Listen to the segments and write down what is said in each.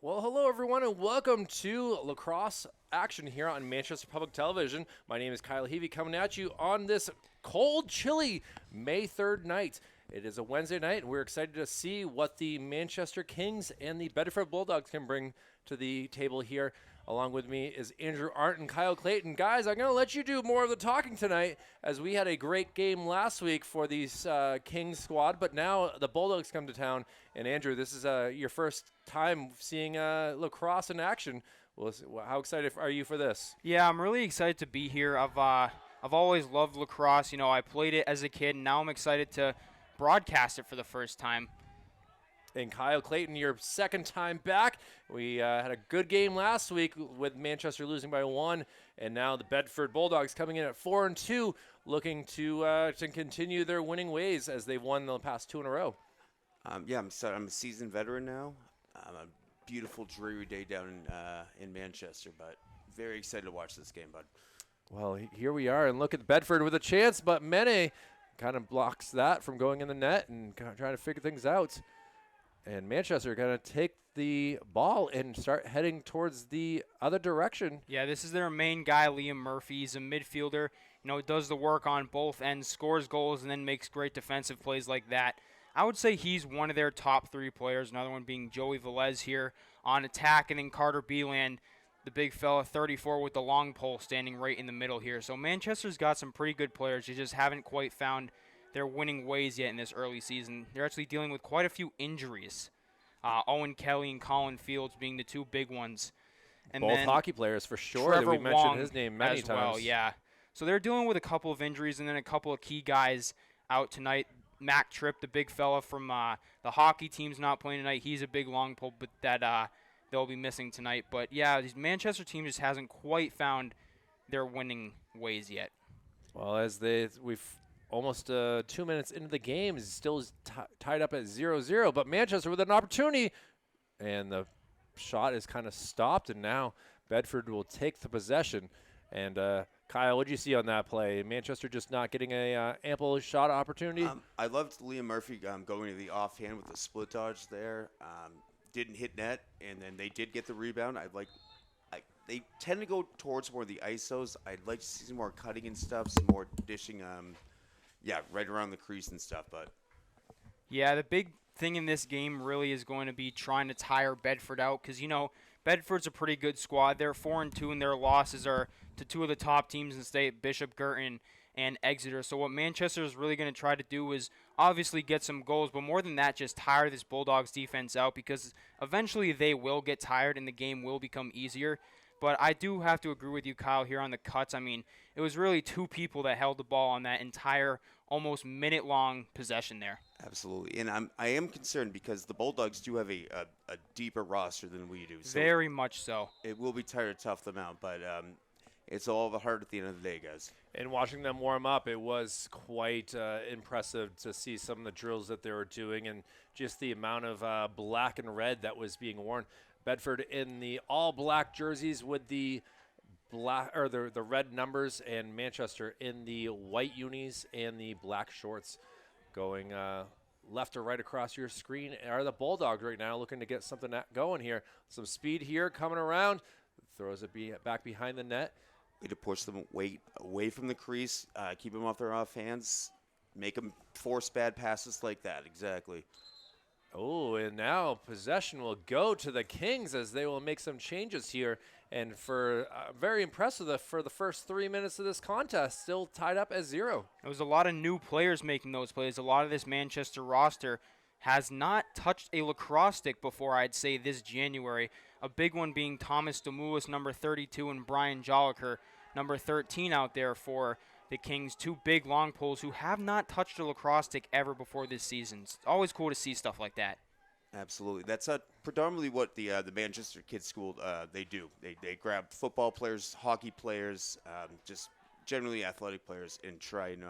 Well, hello everyone, and welcome to Lacrosse action here on Manchester Public Television. My name is Kyle Heavey, coming at you on this cold, chilly May 3rd night. It is a Wednesday night, and we're excited to see what the Manchester Kings and the Bedford Bulldogs can bring to the table here. Along with me is Andrew Arndt and Kyle Clayton. Guys, I'm going to let you do more of the talking tonight, as we had a great game last week for the Kings squad, but now the Bulldogs come to town. And Andrew, this is your first time seeing lacrosse in action. Well, how excited are you for this? Yeah, I'm really excited to be here. I've always loved lacrosse. You know, I played it as a kid, and now I'm excited to broadcast it for the first time. And Kyle Clayton, your second time back. We had a good game last week with Manchester losing by 1, and now the Bedford Bulldogs coming in at 4-2, looking to continue their winning ways as they've won the past 2 in a row. I'm a seasoned veteran now. A beautiful, dreary day down in Manchester, but very excited to watch this game, bud. Well, here we are, and look at Bedford with a chance, but Mene kind of blocks that from going in the net and trying to figure things out. And Manchester are going to take the ball and start heading towards the other direction. Yeah, this is their main guy, Liam Murphy. He's a midfielder. You know, does the work on both ends, scores goals, and then makes great defensive plays like that. I would say he's one of their top 3 players, another one being Joey Velez here on attack, and then Carter Beeland, the big fella, 34 with the long pole, standing right in the middle here. So Manchester's got some pretty good players. They just haven't quite found their winning ways yet in this early season. They're actually dealing with quite a few injuries. Owen Kelly and Colin Fields being the 2 big ones. And both then hockey players for sure. Trevor We've mentioned Wong his name many as times. well, yeah. So they're dealing with a couple of injuries and then a couple of key guys out tonight. Mac Tripp, the big fella from the hockey team's not playing tonight. He's a big long pole, but that they'll be missing tonight. But yeah, this Manchester team just hasn't quite found their winning ways yet. Well, we've almost 2 minutes into the game, is still tied up at 0-0. But Manchester with an opportunity, and the shot is kind of stopped, and now Bedford will take the possession. And Kyle, what did you see on that play? Manchester just not getting a ample shot opportunity? I loved Liam Murphy going to the offhand with the split dodge there. Didn't hit net, and then they did get the rebound. They tend to go towards more of the ISOs. I'd like to see some more cutting and stuff, some more dishing, right around the crease and stuff. But yeah, the big thing in this game really is going to be trying to tire Bedford out because, you know, Bedford's a pretty good squad. They're 4-2, and their losses are to 2 of the top teams in the state, Bishop Girton and Exeter. So what Manchester is really going to try to do is obviously get some goals, but more than that, just tire this Bulldogs defense out because eventually they will get tired and the game will become easier. But I do have to agree with you, Kyle, here on the cuts. I mean, it was really 2 people that held the ball on that entire almost minute-long possession there. absolutely, and I am concerned because the Bulldogs do have a deeper roster than we do. So Very much so. it will be tired to tough them out, but it's all the heart at the end of the day, guys. And watching them warm up, it was quite impressive to see some of the drills that they were doing and just the amount of black and red that was being worn. Bedford in the all-black jerseys with the black or the red numbers, and Manchester in the white unis and the black shorts. Going left or right across your screen are the Bulldogs right now, looking to get something going here. Some speed here coming around, throws it back behind the net. Way to push them away from the crease, keep them off their offhands, make them force bad passes like that. Exactly. Oh, and now possession will go to the Kings as they will make some changes here. And for very impressive for the first 3 minutes of this contest, still tied up at 0. There was a lot of new players making those plays. A lot of this Manchester roster has not touched a lacrosse stick before, I'd say, this January. A big one being Thomas Demoulas, number 32, and Brian Jolliker, number 13 out there for the Kings. 2 big long poles who have not touched a lacrosse stick ever before this season. It's always cool to see stuff like that. Absolutely. That's predominantly what the Manchester Kids School they do. They grab football players, hockey players, just generally athletic players, and try and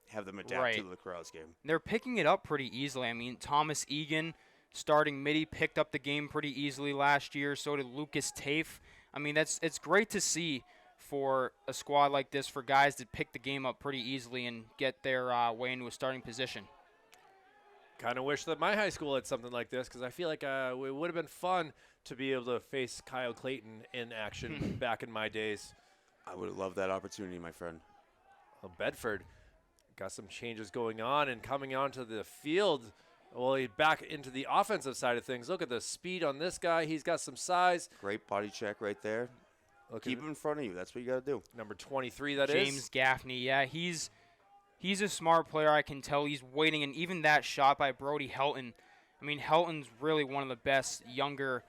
have them adapt to the lacrosse game. They're picking it up pretty easily. I mean, Thomas Egan, starting midi, picked up the game pretty easily last year. So did Lucas Tafe. I mean, it's great to see for a squad like this, for guys that pick the game up pretty easily and get their way into a starting position. Kind of wish that my high school had something like this because I feel like it would have been fun to be able to face Kyle Clayton in action back in my days. I would have loved that opportunity, my friend. Well, Bedford got some changes going on and coming onto the field. Well, he's back into the offensive side of things. Look at the speed on this guy. He's got some size. Great body check right there. Keep him in front of you. That's what you got to do. Number 23, that James is. Gaffney, yeah, he's a smart player. I can tell he's waiting, and even that shot by Brody Helton. I mean, Helton's really one of the best younger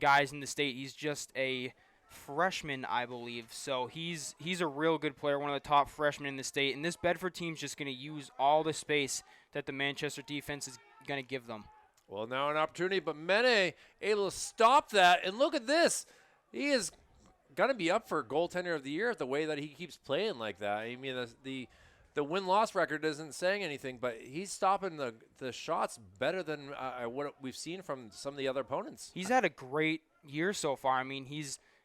guys in the state. He's just a freshman, I believe. So he's a real good player, one of the top freshmen in the state. And this Bedford team's just going to use all the space that the Manchester defense is going to give them. Well, now an opportunity, but Mene able to stop that. And look at this. He is going to be up for goaltender of the year the way that he keeps playing like that. I mean, the win-loss record isn't saying anything, but he's stopping the shots better than what we've seen from some of the other opponents. He's had a great year so far. I mean,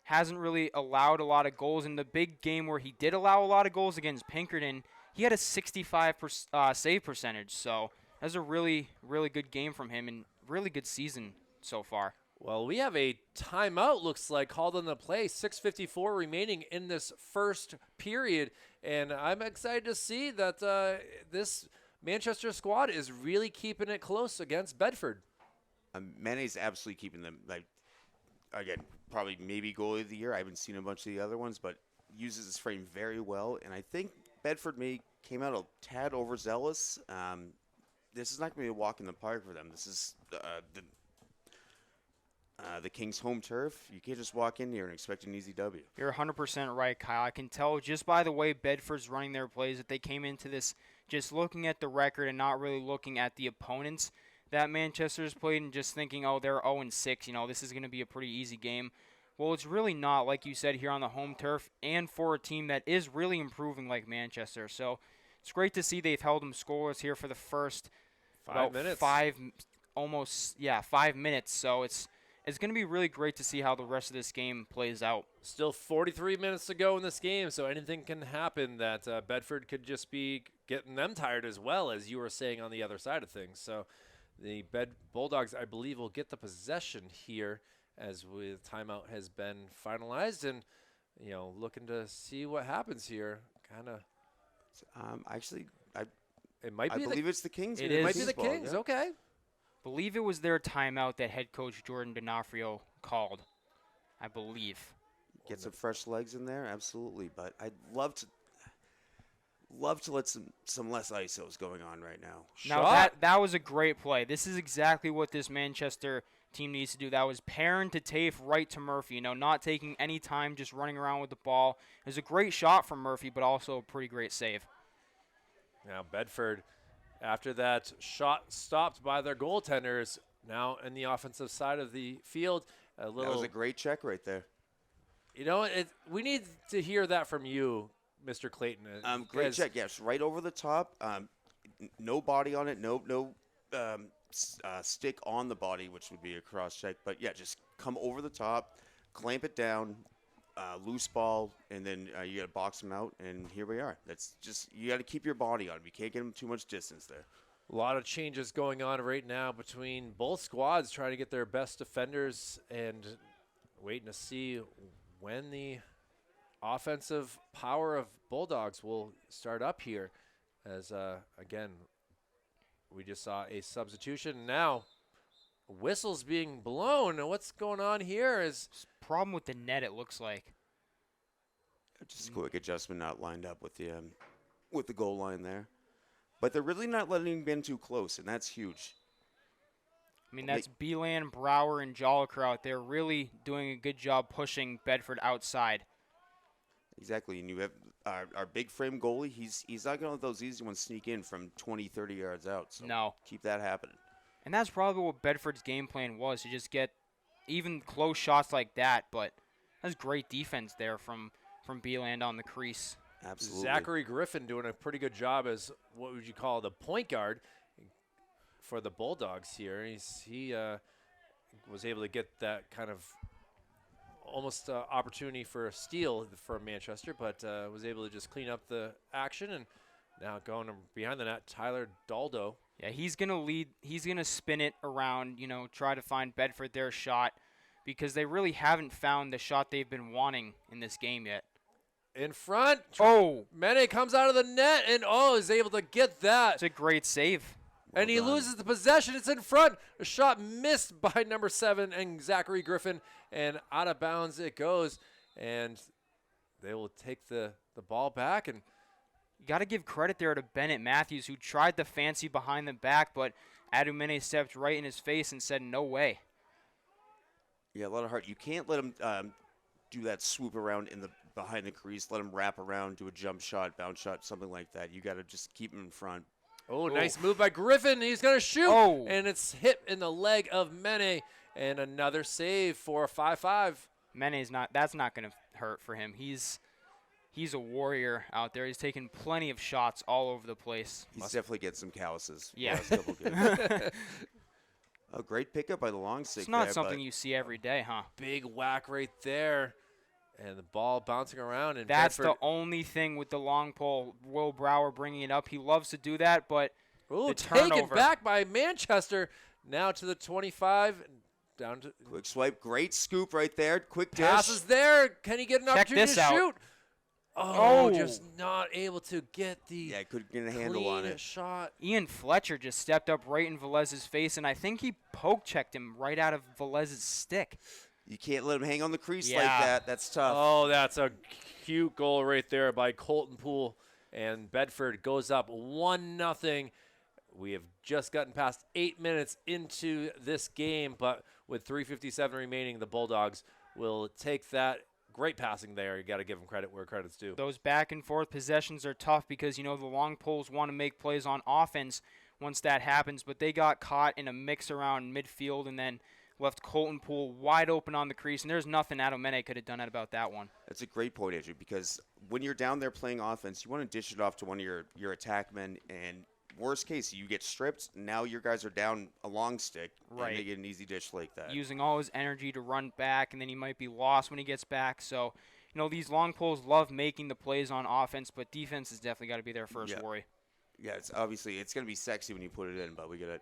hasn't really allowed a lot of goals. In the big game where he did allow a lot of goals against Pinkerton, he had a 65% save percentage. So that's a really, really good game from him and really good season so far. Well, we have a timeout, looks like, called on the play. 6:54 remaining in this first period. And I'm excited to see that this Manchester squad is really keeping it close against Bedford. Mane's absolutely keeping them, like, again, probably maybe goalie of the year. I haven't seen a bunch of the other ones, but uses his frame very well. And I think Bedford came out a tad overzealous. This is not going to be a walk in the park for them. This is the Kings' home turf. You can't just walk in here and expect an easy W. You're 100% right, Kyle. I can tell just by the way Bedford's running their plays that they came into this just looking at the record and not really looking at the opponents that Manchester's played and just thinking, oh, they're 0-6. You know, this is going to be a pretty easy game. Well, it's really not, like you said, here on the home turf and for a team that is really improving like Manchester. So it's great to see they've held them scoreless here for the first 5 minutes. 5 minutes. So it's going to be really great to see how the rest of this game plays out. Still 43 minutes to go in this game, so anything can happen that Bedford could just be getting them tired as well, as you were saying on the other side of things. So the Bulldogs, I believe, will get the possession here as the timeout has been finalized and, you know, looking to see what happens here. Kind of. Actually, It might I be believe it's the Kings. It It might is. be the Ball, Kings. yeah. Okay. Believe it was their timeout that head coach Jordan D'Onofrio called, I believe. Get some fresh legs in there, absolutely. But I'd love to let some less ISOs going on right now. Now that was a great play. This is exactly what this Manchester team needs to do. That was Perrin to Tafe right to Murphy. You know, not taking any time, just running around with the ball. It was a great shot from Murphy, but also a pretty great save. Now Bedford, after that shot stopped by their goaltenders, now in the offensive side of the field, That was a great check right there. You know, we need to hear that from you, Mr. Clayton. Great check, yes, right over the top. No body on it, no stick on the body, which would be a cross check. But yeah, just come over the top, clamp it down, loose ball, and then you got to box them out, and here we are. That's just, you got to keep your body on him. You can't get him too much distance there. A lot of changes going on right now between both squads trying to get their best defenders and waiting to see when the offensive power of Bulldogs will start up here. As, again, we just saw a substitution. Now, whistles being blown. And what's going on here is Problem with the net, it looks like. Just a quick adjustment, not lined up with the goal line there. But they're really not letting him get in too close, and that's huge. I mean, that's Beelan, Brower, and Jolliker out there really doing a good job pushing Bedford outside. Exactly, and you have our big frame goalie. He's not going to let those easy ones sneak in from 20, 30 yards out. So No. keep that happening. And that's probably what Bedford's game plan was, to just get even close shots like that. But that's great defense there from Beeland on the crease. Absolutely. Zachary Griffin doing a pretty good job as what would you call the point guard for the Bulldogs here. He was able to get that kind of almost opportunity for a steal for Manchester, but was able to just clean up the action. And now going behind the net, Tyler Daldo Yeah, he's going to lead. He's going to spin it around, try to find Bedford their shot because they really haven't found the shot they've been wanting in this game yet. In front. Oh, Mene comes out of the net and is able to get that. it's a great save. And he loses the possession. It's in front. A shot missed by number 7 and Zachary Griffin. And out of bounds it goes. And they will take the ball back. And You got to give credit there to Bennett Matthews, who tried the fancy behind the back, but Adumene stepped right in his face and said, no way. Yeah, a lot of heart. You can't let him do that swoop around behind the crease. Let him wrap around, do a jump shot, bounce shot, something like that. You got to just keep him in front. oh, nice move by Griffin. He's going to shoot. Oh. And it's hit in the leg of Mene. And another save for a 5-5. That's not going to hurt for him. He's a warrior out there. He's taken plenty of shots all over the place. He's definitely getting some calluses. Yeah. Last couple games. A great pickup by the long stick. It's not there, something you see every day, huh? Big whack right there. And the ball bouncing around. And That's Bedford, the only thing with the long pole. Will Brower bringing it up. He loves to do that, but the taken turnover. back by Manchester. Now to the 25. Down to Quick swipe. Great scoop right there. Quick dish. passes there. Can he get an Check opportunity this to out. shoot? Oh. Just not able to get the Yeah, couldn't get a handle on clean it. shot. Ian Fletcher just stepped up right in Velez's face, and I think he poke checked him right out of Velez's stick. You can't let him hang on the crease like Yeah. that. That's tough. Oh, that's a cute goal right there by Colton Poole. And Bedford goes up 1-0. We have just gotten past 8 minutes into this game, but with 3:57 remaining, the Bulldogs will take that. Great passing there. You got to give them credit where credit's due. Those back and forth possessions are tough because, the long poles want to make plays on offense once that happens, but they got caught in a mix around midfield and then left Colton Poole wide open on the crease, and there's nothing Adumene could have done about that one. That's a great point, Andrew, because when you're down there playing offense, you want to dish it off to one of your attack men, and worst case, you get stripped. Now your guys are down a long stick, Right. and they get an easy dish like that. Using all his energy to run back, and then he might be lost when he gets back. So, these long poles love making the plays on offense, but defense has definitely got to be their first worry. Yeah, it's going to be sexy when you put it in, but we got to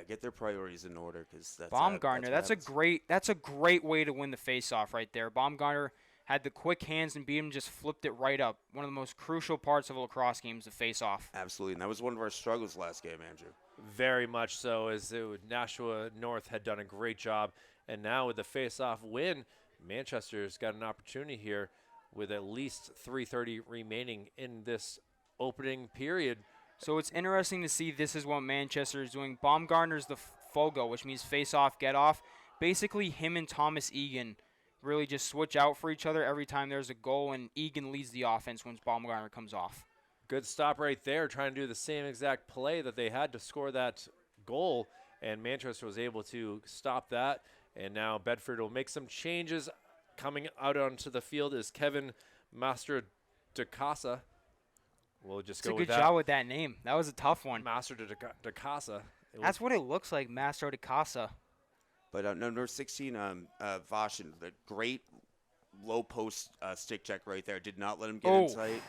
get their priorities in order because that's Baumgartner, that's that's a great way to win the faceoff right there. Baumgartner had the quick hands and beat him, just flipped it right up. One of the most crucial parts of a lacrosse game is the faceoff. Absolutely, and that was one of our struggles last game, Andrew. Very much so, as Nashua North had done a great job. And now with the face-off win, Manchester's got an opportunity here with at least 3:30 remaining in this opening period. So it's interesting to see this is what Manchester is doing. Baumgartner's the FOGO, which means face-off, get-off. Basically, him and Thomas Egan really just switch out for each other every time there's a goal, and Egan leads the offense once Baumgartner comes off. Good stop right there, trying to do the same exact play that they had to score that goal, and Manchester was able to stop that. And now Bedford will make some changes. Coming out onto the field is Kevin Master de Casa. We'll just go with that. It's a good job with that name. That was a tough one. Master de Casa. That's what it looks like, Mastro de Casa. But number 16, Vashin, the great low post stick check right there. Did not let him get in sight.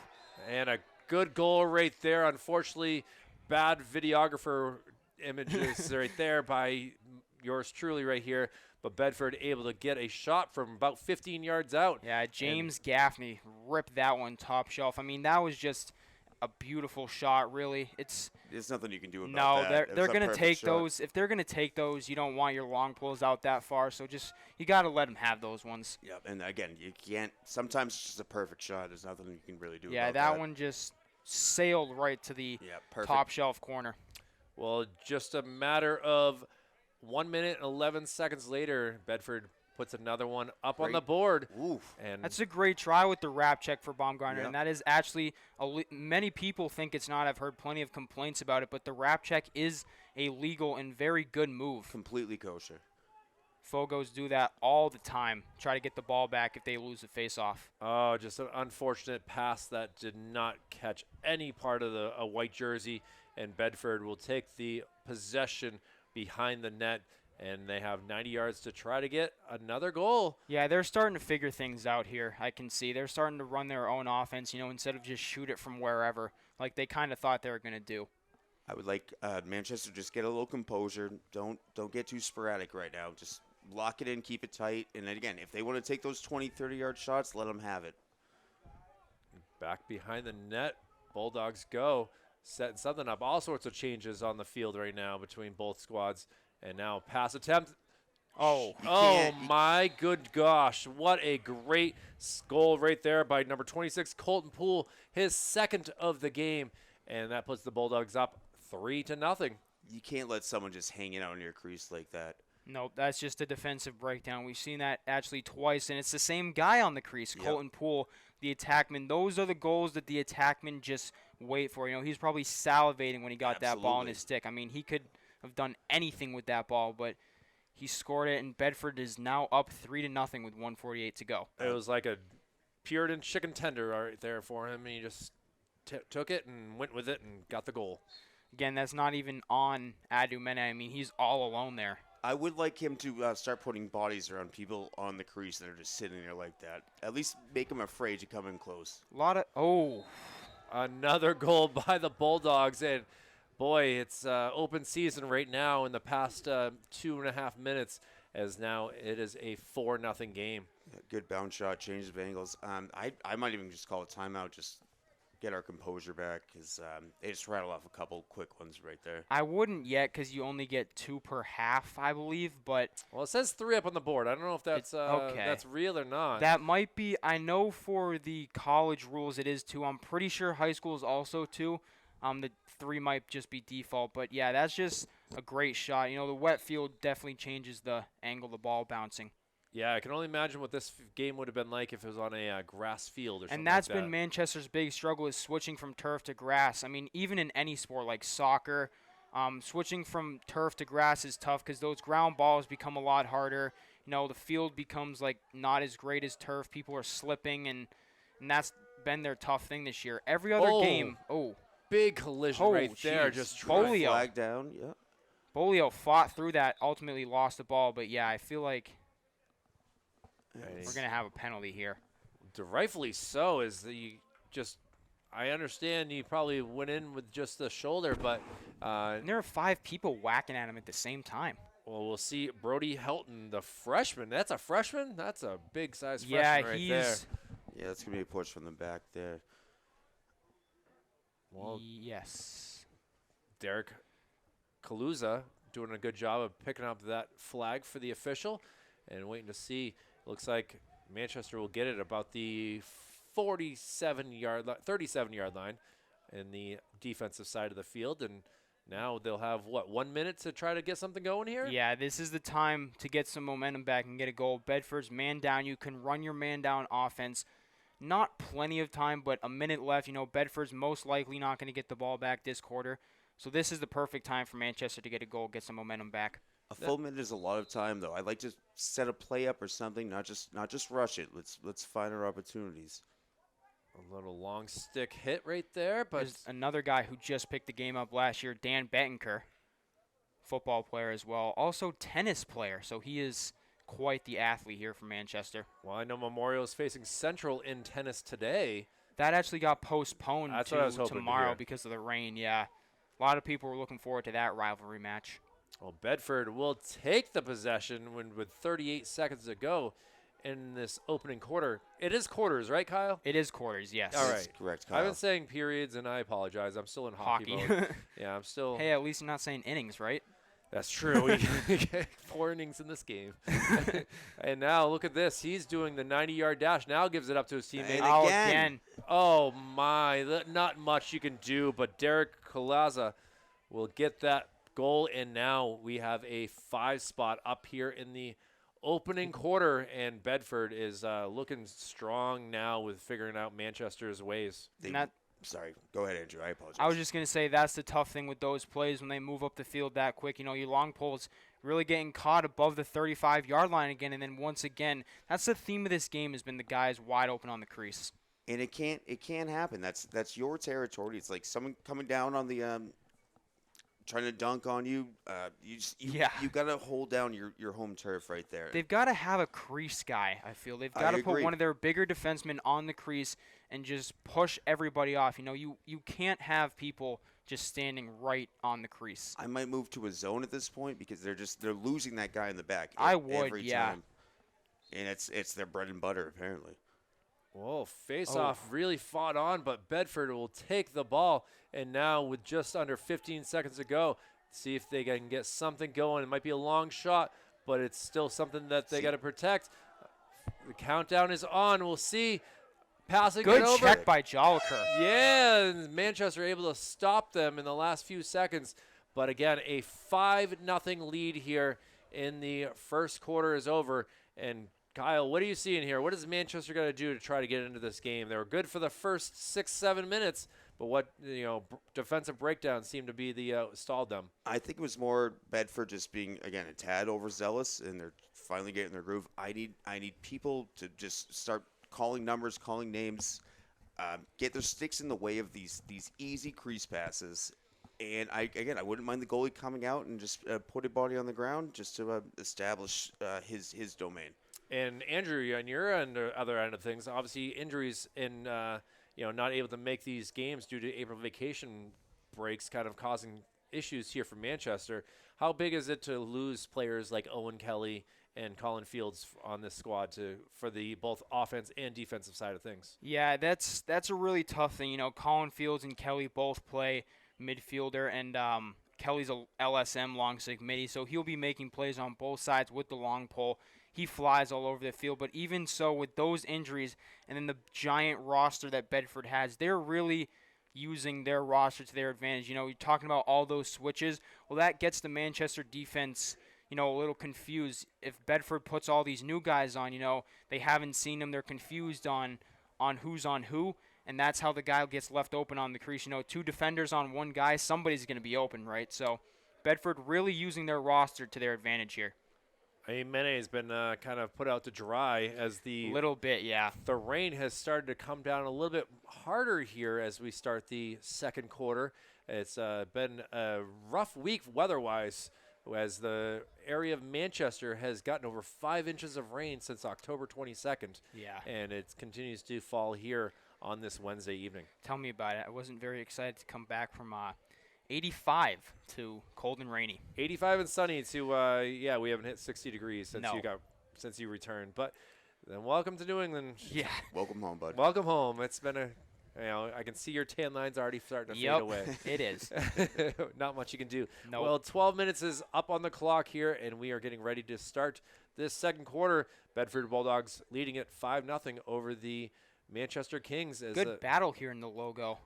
And a good goal right there. Unfortunately, bad videographer images right there by yours truly right here. But Bedford able to get a shot from about 15 yards out. Yeah, James Gaffney ripped that one top shelf. I mean, that was just a beautiful shot, really. There's nothing you can do about that. No, they're going to take those. If they're going to take those, you don't want your long pulls out that far. So you got to let them have those ones. Yeah, and again, you can't. Sometimes it's just a perfect shot. There's nothing you can really do about that. Yeah, that one just sailed right to the top shelf corner. Well, just a matter of 1 minute and 11 seconds later, Bedford puts another one up on the board. Oof. And that's a great try with the wrap check for Baumgartner, and that is actually many people think it's not. I've heard plenty of complaints about it, but the wrap check is a legal and very good move. Completely kosher. Fogos do that all the time. Try to get the ball back if they lose the face-off. Oh, just an unfortunate pass that did not catch any part of a white jersey, and Bedford will take the possession behind the net, and they have 90 yards to try to get another goal. Yeah, they're starting to figure things out here. I can see they're starting to run their own offense, instead of just shoot it from wherever, like they kind of thought they were going to do. I would like Manchester just get a little composure. Don't get too sporadic right now. Just lock it in, keep it tight. And then again, if they want to take those 20, 30-yard shots, let them have it. Back behind the net, Bulldogs go, setting something up. All sorts of changes on the field right now between both squads. And now pass attempt. Oh my good gosh. What a great goal right there by number 26, Colton Poole, his second of the game. And that puts the Bulldogs up 3-0. You can't let someone just hang it out in your crease like that. No, that's just a defensive breakdown. We've seen that actually twice, and it's the same guy on the crease, Colton Poole, the attackman. Those are the goals that the attackman just wait for. He's probably salivating when he got that ball in his stick. I mean, he could have done anything with that ball, but he scored it, and Bedford is now up 3-0 with 1:48 to go. It was like a Puritan chicken tender right there for him, and he just took it and went with it and got the goal. Again, that's not even on Adumene. I mean, he's all alone there. I would like him to start putting bodies around people on the crease that are just sitting there like that. At least make them afraid to come in close. Another goal by the Bulldogs, and boy, it's open season right now in the past 2.5 minutes, as now it is a 4-0 game. Good bounce shot, change of angles. I might even just call a timeout, just get our composure back, because they just rattle off a couple quick ones right there. I wouldn't yet, because you only get 2 per half, I believe. But well, it says 3 up on the board. I don't know if that's okay. That's real or not. That might be. I know for the college rules it is 2. I'm pretty sure high school is also 2. The 3 might just be default. But yeah, that's just a great shot. The wet field definitely changes the angle of the ball bouncing. Yeah, I can only imagine what this game would have been like if it was on a grass field or something. And that's like that. been Manchester's big struggle, is switching from turf to grass. I mean, even in any sport like soccer, switching from turf to grass is tough because those ground balls become a lot harder. The field becomes like not as great as turf. People are slipping, and that's been their tough thing this year. Every other game, big collision right there. Just Bolio. Flag down, yeah. Bolio fought through that, ultimately lost the ball, but yeah, I feel like we're going to have a penalty here. Rightfully so, I understand he probably went in with just the shoulder, but and there are 5 people whacking at him at the same time. Well, we'll see Brody Helton, the freshman. That's a freshman? That's a big-size freshman right there. Yeah, that's going to be a push from the back there. Well, yes. Derek Kaluza doing a good job of picking up that flag for the official and waiting to see. Looks like Manchester will get it about the 37-yard line in the defensive side of the field, and now they'll have 1 minute to try to get something going here. Yeah, this is the time to get some momentum back and get a goal. Bedford's man down. You can run your man down offense. Not plenty of time, but a minute left. Bedford's most likely not going to get the ball back this quarter, so this is the perfect time for Manchester to get a goal, get some momentum back. A full minute is a lot of time, though. I'd like to set a play up or something, not just rush it. Let's find our opportunities. A little long stick hit right there, but there's another guy who just picked the game up last year, Dan Bettenker, football player as well, also tennis player. So he is quite the athlete here for Manchester. Well, I know Memorial is facing Central in tennis today. That actually got postponed to tomorrow to because of the rain. Yeah, a lot of people were looking forward to that rivalry match. Well, Bedford will take the possession with 38 seconds to go in this opening quarter. It is quarters, right, Kyle? It is quarters, yes. All right. Correct, Kyle. I've been saying periods, and I apologize. I'm still in hockey mode. Yeah, I'm still. Hey, at least you're not saying innings, right? That's true. We get 4 innings in this game. And now look at this. He's doing the 90-yard dash. Now gives it up to his teammate. And again. Oh, my. Not much you can do, but Derek Kalaza will get that goal, and now we have a 5 spot up here in the opening quarter, and Bedford is looking strong now with figuring out Manchester's ways. Sorry, go ahead, Andrew. I apologize. I was just going to say that's the tough thing with those plays when they move up the field that quick. Your long poles really getting caught above the 35-yard line again, and then once again, that's the theme of this game has been the guys wide open on the crease. And it can't happen. That's your territory. It's like someone coming down on the trying to dunk on you. You got to hold down your home turf right there. They've got to have a crease guy, I feel. They've got to put one of their bigger defensemen on the crease and just push everybody off. You can't have people just standing right on the crease. I might move to a zone at this point because they're losing that guy in the back. I would, every yeah. time. And it's their bread and butter apparently. Whoa, face-off really fought on, but Bedford will take the ball. And now with just under 15 seconds to go, see if they can get something going. It might be a long shot, but it's still something that they got to protect. The countdown is on. We'll see. Passing Good it over. check by Joliker. Yeah, and Manchester able to stop them in the last few seconds. But again, a 5-0 lead here in the first quarter is over. And Kyle, what are you seeing here? What is Manchester going to do to try to get into this game? They were good for the first 6-7 minutes, but what defensive breakdowns seem to be the stalled them. I think it was more Bedford just being again a tad overzealous, and they're finally getting their groove. I need people to just start calling numbers, calling names, get their sticks in the way of these easy crease passes. And I wouldn't mind the goalie coming out and just put a body on the ground just to establish his domain. And Andrew, on your other end of things, obviously injuries and not able to make these games due to April vacation breaks, kind of causing issues here for Manchester. How big is it to lose players like Owen Kelly and Colin Fields on this squad for the both offense and defensive side of things? Yeah, that's a really tough thing. Colin Fields and Kelly both play midfielder, and Kelly's a LSM long stick midi, so he'll be making plays on both sides with the long pole. He flies all over the field, but even so, with those injuries and then the giant roster that Bedford has, they're really using their roster to their advantage. You're talking about all those switches. Well, that gets the Manchester defense, a little confused. If Bedford puts all these new guys on, they haven't seen them. They're confused on who's on who, and that's how the guy gets left open on the crease. Two defenders on one guy, somebody's going to be open, right? So Bedford really using their roster to their advantage here. Mene has been kind of put out to dry as the little bit, yeah. The rain has started to come down a little bit harder here as we start the second quarter. It's been a rough week weather-wise, as the area of Manchester has gotten over 5 inches of rain since October 22nd. Yeah. And it continues to fall here on this Wednesday evening. Tell me about it. I wasn't very excited to come back from 85 to cold and rainy. 85 and sunny to we haven't hit 60 degrees since you returned. But then welcome to New England. Yeah. Welcome home, bud. Welcome home. It's been I can see your tan lines already starting to fade away. It is. Not much you can do. Nope. Well, 12 minutes is up on the clock here, and we are getting ready to start this second quarter. Bedford Bulldogs leading it 5-0 over the Manchester Kings. Good battle here in the logo.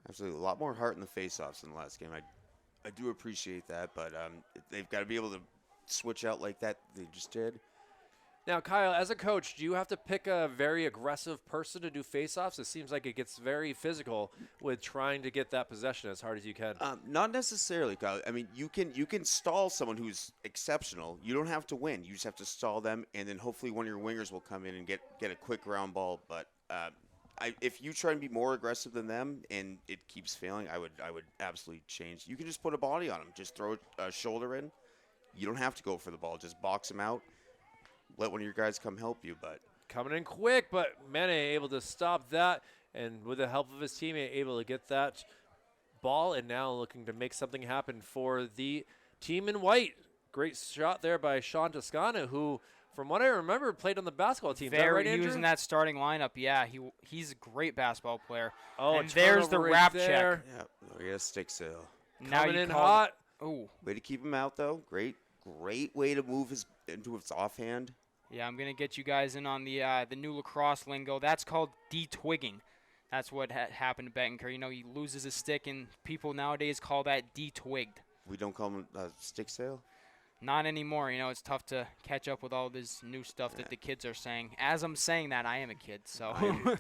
Absolutely. A lot more heart in the face-offs than the last game. I do appreciate that, but they've got to be able to switch out like that they just did. Now, Kyle, as a coach, do you have to pick a very aggressive person to do face-offs? It seems like it gets very physical with trying to get that possession as hard as you can. Not necessarily, Kyle. I mean, you can stall someone who's exceptional. You don't have to win. You just have to stall them, and then hopefully one of your wingers will come in and get a quick round ball. But if you try and be more aggressive than them and it keeps failing, I would absolutely change. You can just put a body on them. Just throw a shoulder in. You don't have to go for the ball. Just box them out. Let one of your guys come help you. But coming in quick, but Mene able to stop that, and with the help of his teammate, able to get that ball, and now looking to make something happen for the team in white. Great shot there by Sean Toscana, who, from what I remember, played on the basketball team. Very using that starting lineup. Yeah, he's a great basketball player. Oh, and there's the right wrap there. check. yeah, we got a stick sale. Now Coming you in call hot. Oh, Way to keep him out, though. Great way to move into his offhand. yeah. I'm gonna get you guys in on the new lacrosse lingo. That's called de-twigging. That's what happened to Bettenker. He loses a stick, and people nowadays call that de-twigged. We don't call him stick sale. Not anymore. It's tough to catch up with all this new stuff that the kids are saying. As I'm saying that, I am a kid, so.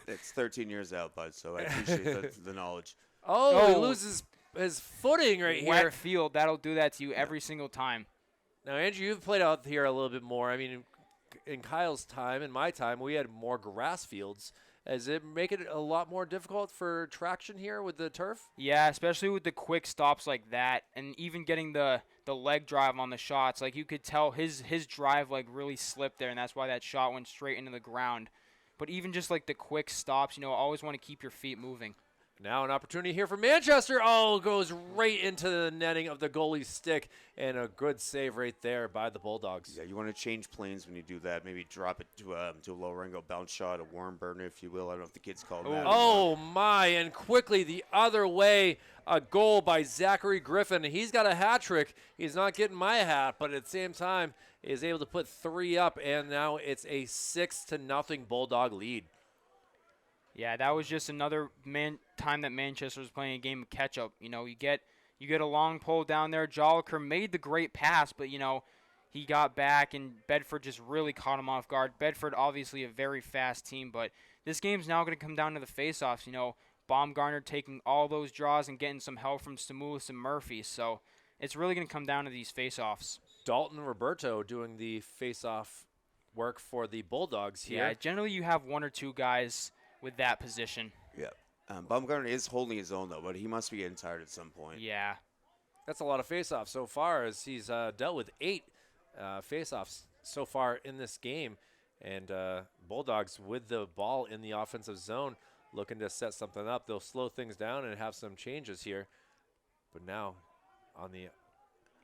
It's 13 years out, bud, so I appreciate the knowledge. Oh, he loses his footing right Wet here. field, that'll do that to you every single time. Now, Andrew, you've played out here a little bit more. I mean, in Kyle's time, in my time, we had more grass fields. Does it make it a lot more difficult for traction here with the turf? Yeah, especially with the quick stops like that, and even getting the leg drive on the shots. Like, you could tell his drive, really slipped there, and that's why that shot went straight into the ground. But even just, the quick stops, always want to keep your feet moving. Now an opportunity here for Manchester. Oh, goes right into the netting of the goalie's stick, and a good save right there by the Bulldogs. Yeah, you want to change planes when you do that. Maybe drop it to a lower angle bounce shot, a worm burner, if you will. I don't know if the kids call it that. Oh, my, and quickly the other way, a goal by Zachary Griffin. He's got a hat trick. He's not getting my hat, but at the same time is able to put 3 up, and now it's a 6-0 Bulldog lead. Yeah, that was just another time that Manchester was playing a game of catch-up. You know, you get a long pull down there. Joliker made the great pass, but, you know, he got back, and Bedford just really caught him off guard. Bedford, obviously a very fast team, but this game's now going to come down to the face-offs. You know, Baumgartner taking all those draws and getting some help from Stamoulis and Murphy. So it's really going to come down to these face-offs. Dalton Roberto doing the face-off work for the Bulldogs here. Yeah, generally you have 1 or 2 guys with that position. Yeah. Baumgartner is holding his own, though, but he must be getting tired at some point. Yeah. That's a lot of face-offs so far, as he's dealt with 8 face-offs so far in this game. And Bulldogs with the ball in the offensive zone looking to set something up. They'll slow things down and have some changes here. But now on the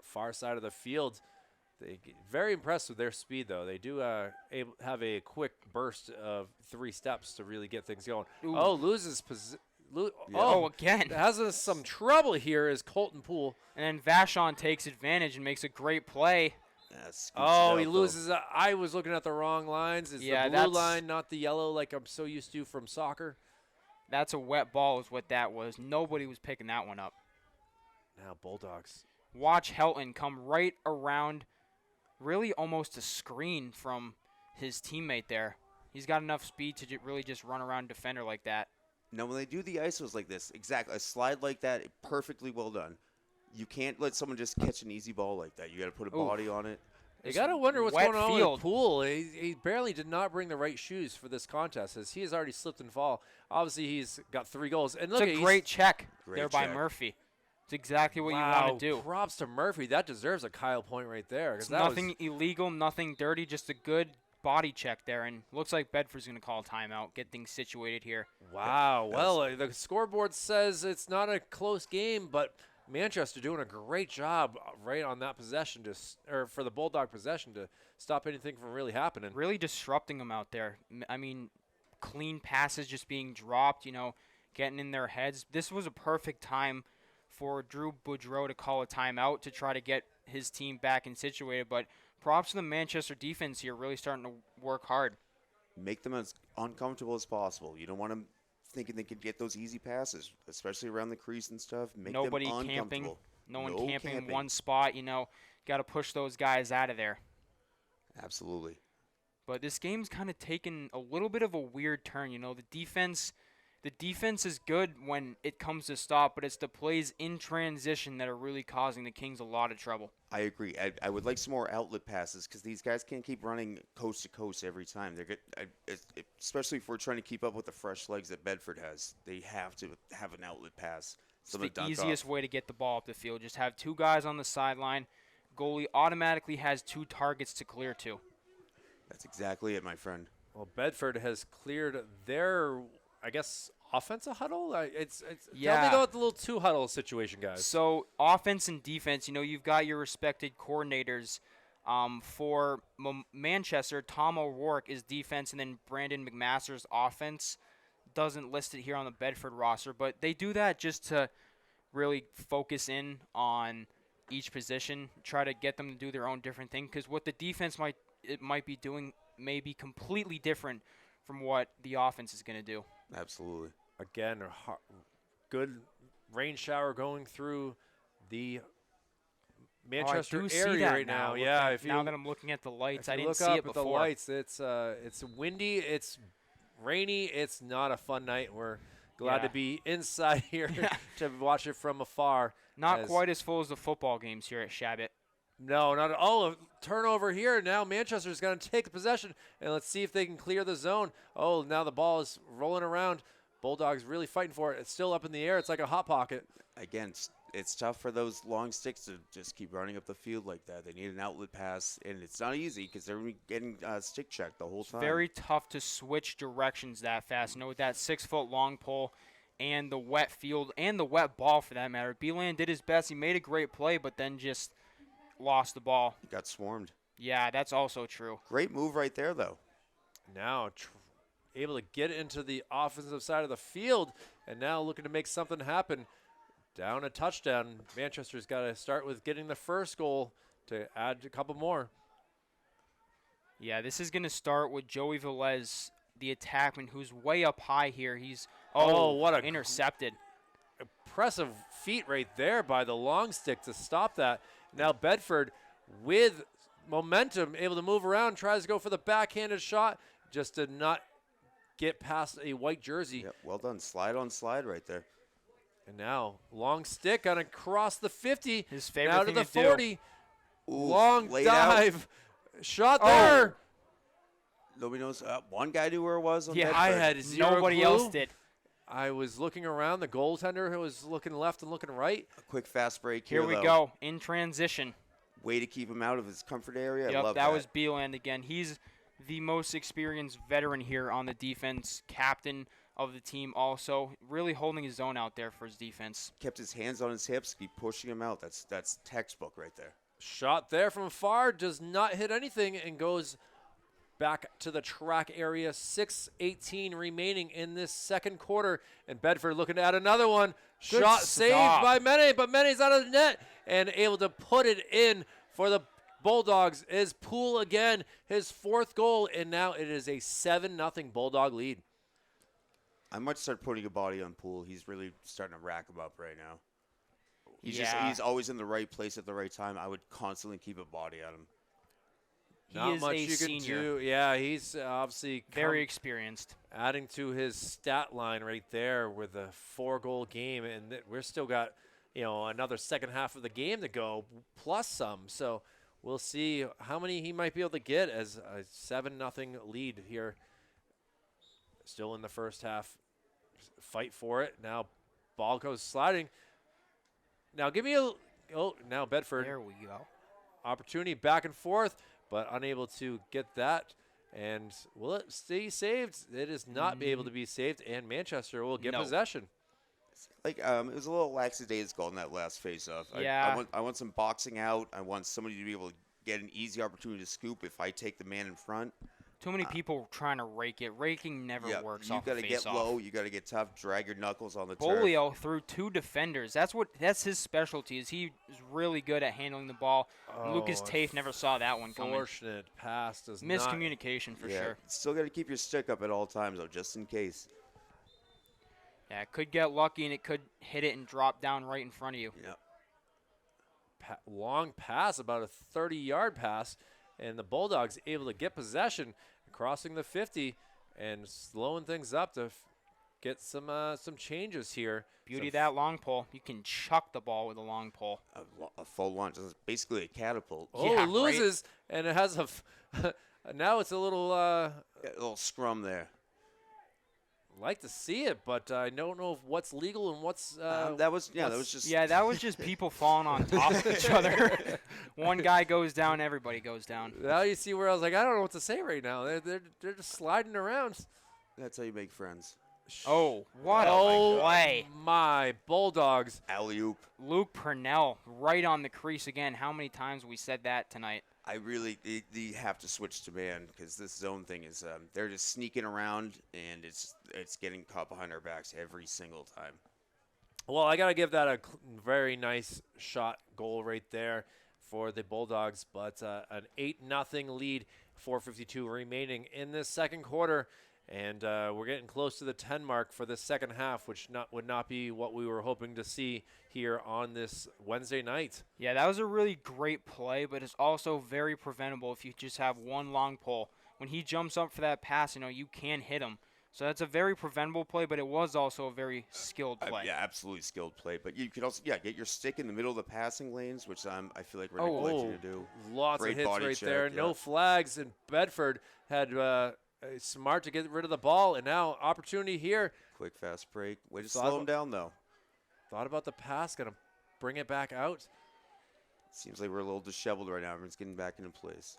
far side of the field, they get very impressed with their speed, though. They do have a quick burst of 3 steps to really get things going. Ooh. Oh, loses position. Oh, again. Has us some trouble here is Colton Poole. And then Vachon takes advantage and makes a great play. Yeah, scoots it Oh, out, he though. loses. I was looking at the wrong lines. It's Yeah, the blue that's- line, not the yellow like I'm so used to from soccer. That's a wet ball is what that was. Nobody was picking that one up. Now Bulldogs. Watch Helton come right around, really almost a screen from his teammate there. He's got enough speed to really just run around defender like that. Now, when they do the ISOs like this, exactly, a slide like that, perfectly well done. You can't let someone just catch an easy ball like that. You got to put a Oof. body on it. You got to wonder what's wet going on field. with Poole. He barely did not bring the right shoes for this contest, as he has already slipped and fall. Obviously, he's got 3 goals. And look, It's a great check Great there by check. Murphy. It's exactly what wow, you want to do. Props to Murphy. That deserves a Kyle point right there. 'Cause It's that was- nothing illegal, nothing dirty, just a good body check there. And looks like Bedford's going to call a timeout, get things situated here. Wow. Well, the scoreboard says it's not a close game, but Manchester doing a great job right on that possession or for the Bulldog possession to stop anything from really happening. Really disrupting them out there. I mean, clean passes just being dropped, you know, getting in their heads. This was a perfect time for Drew Boudreau to call a timeout to try to get his team back and situated. But props to the Manchester defense here, really starting to work hard. Make them as uncomfortable as possible. You don't want them thinking they could get those easy passes, especially around the crease and stuff. Make Nobody them camping. uncomfortable. No one No camping in camping. one spot, you know. Got to push those guys out of there. Absolutely. But this game's kind of taken a little bit of a weird turn. You know, the defense is good when it comes to stop, but it's the plays in transition that are really causing the Kings a lot of trouble. I agree. I would like some more outlet passes because these guys can't keep running coast to coast every time. They're good, especially if we're trying to keep up with the fresh legs that Bedford has. They have to have an outlet pass. It's the easiest way to get the ball up the field. Just have 2 guys on the sideline. Goalie automatically has 2 targets to clear to. That's exactly it, my friend. Well, Bedford has cleared their, I guess, offensive huddle. Tell Yeah. me about the little 2 huddle situation, guys. So offense and defense, you know, you've got your respected coordinators. For Manchester, Tom O'Rourke is defense, and then Brandon McMaster's offense. Doesn't list it here on the Bedford roster, but they do that just to really focus in on each position, try to get them to do their own different thing, because what the defense might be doing may be completely different from what the offense is going to do. Absolutely. Again, good rain shower going through the Manchester I do see area that right now. now. Yeah, Now that I'm looking at the lights, if I you didn't look see up it at before. the lights, it's windy, it's rainy, it's not a fun night. We're glad to Yeah. be inside here to watch it from afar. Not quite as full as the football games here at Shabbat. No, not at all. A turnover here. Now Manchester's going to take the possession, and let's see if they can clear the zone. Oh, now the ball is rolling around. Bulldogs really fighting for it. It's still up in the air. It's like a hot pocket. Again, it's tough for those long sticks to just keep running up the field like that. They need an outlet pass, and it's not easy because they're getting stick checked the whole time. Very tough to switch directions that fast. You know, with that 6-foot long pole, and the wet field and the wet ball for that matter. Beeland did his best. He made a great play, but then just lost the ball. He got swarmed. Yeah, that's also true. Great move right there, though. Now able to get into the offensive side of the field, and now looking to make something happen. Down a touchdown. Manchester's got to start with getting the first goal to add a couple more. Yeah, this is going to start with Joey Velez, the attackman, who's way up high here. He's what a intercepted. Impressive feat right there by the long stick to stop that. Now Bedford with momentum, able to move around, tries to go for the backhanded shot, just did not get past a white jersey. Yep, well done. Slide on slide right there. And now long stick on across the 50. His favorite now to thing the to do. 40. Ooh, Long laid dive. out. Shot Oh. there. Nobody knows. One guy knew where it was. On Yeah, Bedford. I had zero Nobody clue. else did. I was looking around. The goaltender was looking left and looking right. A quick fast break Here here, we though. go, in transition. Way to keep him out of his comfort area. I Yep, love that was Beeland again. He's the most experienced veteran here on the defense, captain of the team also, really holding his own out there for his defense. Kept his hands on his hips, keep pushing him out. That's textbook right there. Shot there from far, does not hit anything, and goes back to the track area. 6:18 remaining in this second quarter, and Bedford looking to add another one. Good Shot stop. saved by Mene, but Mene's out of the net and able to put it in for the Bulldogs. Is Poole again, his fourth goal, and now it is a 7-0 Bulldog lead. I might start putting a body on Poole. He's really starting to rack him up right now. Yeah. He's always in the right place at the right time. I would constantly keep a body on him. He Not is much a you can senior, do. Yeah, he's obviously very experienced. adding to his stat line right there with a 4-goal game, and we're still got another second half of the game to go plus some. So we'll see how many he might be able to get as a 7-0 lead here. Still in the first half. Fight for it. Now ball goes sliding. Now give me now Bedford. There we go. Opportunity back and forth, but unable to get that. And will it stay saved? It is not be able to be saved, and Manchester will get No. possession. Like it was a little lackadaisical in that last face-off. Yeah. I want some boxing out. I want somebody to be able to get an easy opportunity to scoop if I take the man in front. Too many people trying to rake it. Raking never works you off got a to get face-off. low. You got to get tough. Drag your knuckles on the turf. Bolio threw 2 defenders. That's his specialty. Is he is really good at handling the ball. Lucas Tafe never saw that one coming. Fortunate pass does not. Miscommunication for sure. Still got to keep your stick up at all times, though, just in case. Yeah, it could get lucky and it could hit it and drop down right in front of you. Yeah. Long pass, about a 30-yard pass, and the Bulldogs able to get possession, crossing the 50 and slowing things up to get some changes here. Beauty of that long pole. You can chuck the ball with a long pole. A full launch. It's basically a catapult. Oh, Yeah, it loses, and it has now it's a little A little scrum there. like to see it, but I don't know what's legal and what's That was just Yeah, that was just people falling on top of each other. One guy goes down, everybody goes down. Now you see where I was like, I don't know what to say right now. They're just sliding around. That's how you make friends. Oh, what a play. My Bulldogs. Alley-oop. Luke Purnell right on the crease again. How many times we said that tonight? They have to switch to man because this zone thing is they're just sneaking around and it's getting caught behind our backs every single time. Well, I got to give that a very nice shot goal right there for the Bulldogs, but an 8-0 lead, 4:52 remaining in this second quarter. And we're getting close to the 10 mark for the second half, which would not be what we were hoping to see here on this Wednesday night. Yeah, that was a really great play, but it's also very preventable if you just have one long pole. When he jumps up for that pass, you can hit him. So that's a very preventable play, but it was also a very skilled play. Yeah, absolutely skilled play. But you could also get your stick in the middle of the passing lanes, which I feel like we're neglecting to do. Lots Great of hits body right check, there. yeah. No flags, and Bedford had smart to get rid of the ball, and now opportunity here. Quick fast break. Way to So slow him down though. Thought about the pass, gonna bring it back out. Seems like we're a little disheveled right now. Everyone's getting back into place.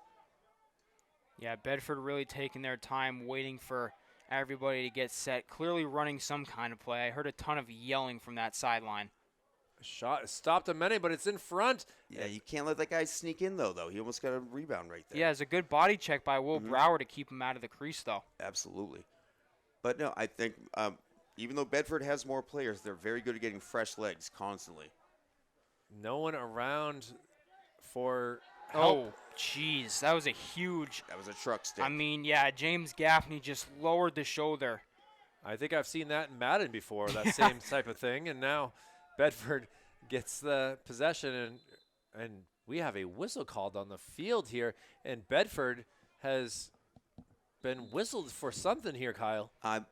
Yeah, Bedford really taking their time waiting for everybody to get set, clearly running some kind of play. I heard a ton of yelling from that sideline. Shot stopped a minute, but it's in front. Yeah, you can't let that guy sneak in, though. He almost got a rebound right there. Yeah, it's a good body check by Will Brower to keep him out of the crease, though. Absolutely. But, no, I think even though Bedford has more players, they're very good at getting fresh legs constantly. No one around for help. Oh, jeez. That was a huge. That was a truck stick. I mean, yeah, James Gaffney just lowered the shoulder. I think I've seen that in Madden before, that same type of thing. And now Bedford gets the possession, and we have a whistle called on the field here. And Bedford has been whistled for something here, Kyle. I'm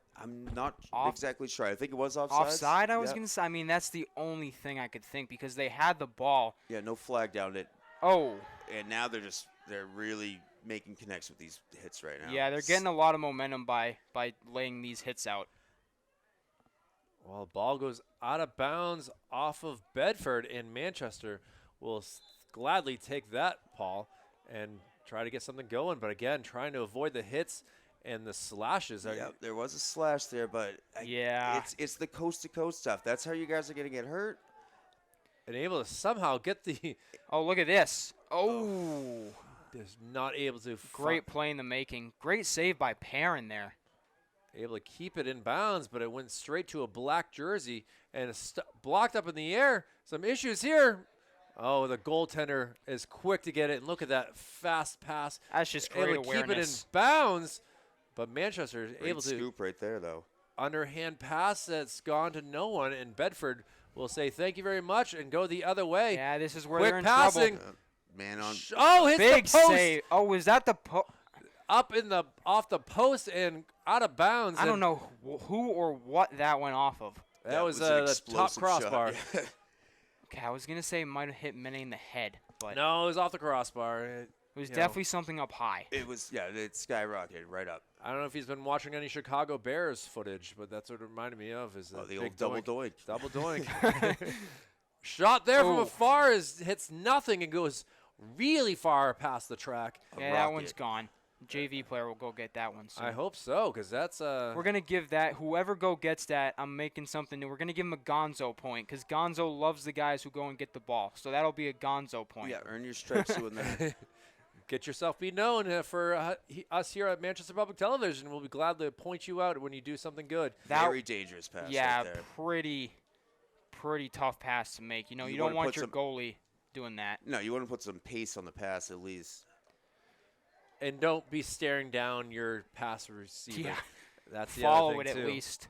not exactly sure. I think it was offside. Offside, I was going to say. I mean, that's the only thing I could think because they had the ball. Yeah, no flag down it. Oh. And now they're really making connects with these hits right now. Yeah, they're getting a lot of momentum by laying these hits out. Well, ball goes out of bounds off of Bedford, and Manchester will gladly take that, Paul, and try to get something going. But again, trying to avoid the hits and the slashes. Yeah, there was a slash there, but it's the coast-to-coast stuff. That's how you guys are going to get hurt. And able to somehow get the. Oh, look at this. Oh. Just not able to. Great play in the making. Great save by Perrin there. Able to keep it in bounds, but it went straight to a black jersey and it's blocked up in the air. Some issues here. Oh, the goaltender is quick to get it. And look at that fast pass. That's just great able to awareness. keep it in bounds, but Manchester is able to. Scoop right there, though. Underhand pass that's gone to no one, and Bedford will say thank you very much and go the other way. Yeah, this is where Quick they're in passing. trouble. Man on. Oh, hits Big the post. save. Oh, was that the post? Up in the off the post and out of bounds. I don't know who or what that went off of. That was an the top explosive crossbar. shot. Okay, I was gonna say it might have hit Minnie in the head, but No, it was off the crossbar. it was definitely something up high. It was, it skyrocketed right up. I don't know if he's been watching any Chicago Bears footage, but that's what it reminded me of. Is The big old double doink. Double doink. Shot there from Oh. afar hits nothing and goes really far past the track. Yeah, that one's gone. JV player will go get that one soon. I hope so, because that's We're going to give that, whoever gets that, I'm making something new. We're going to give him a Gonzo point because Gonzo loves the guys who go and get the ball. So that'll be a Gonzo point. Yeah, earn your stripes doing that. Get yourself be known for us here at Manchester Public Television. We'll be glad to point you out when you do something good. Very dangerous pass right there. pretty tough pass to make. You know, you wanna don't want put your some- goalie doing that. No, you want to put some pace on the pass at least. And don't be staring down your pass receiver. Yeah. That's the Follow other it thing at too. least.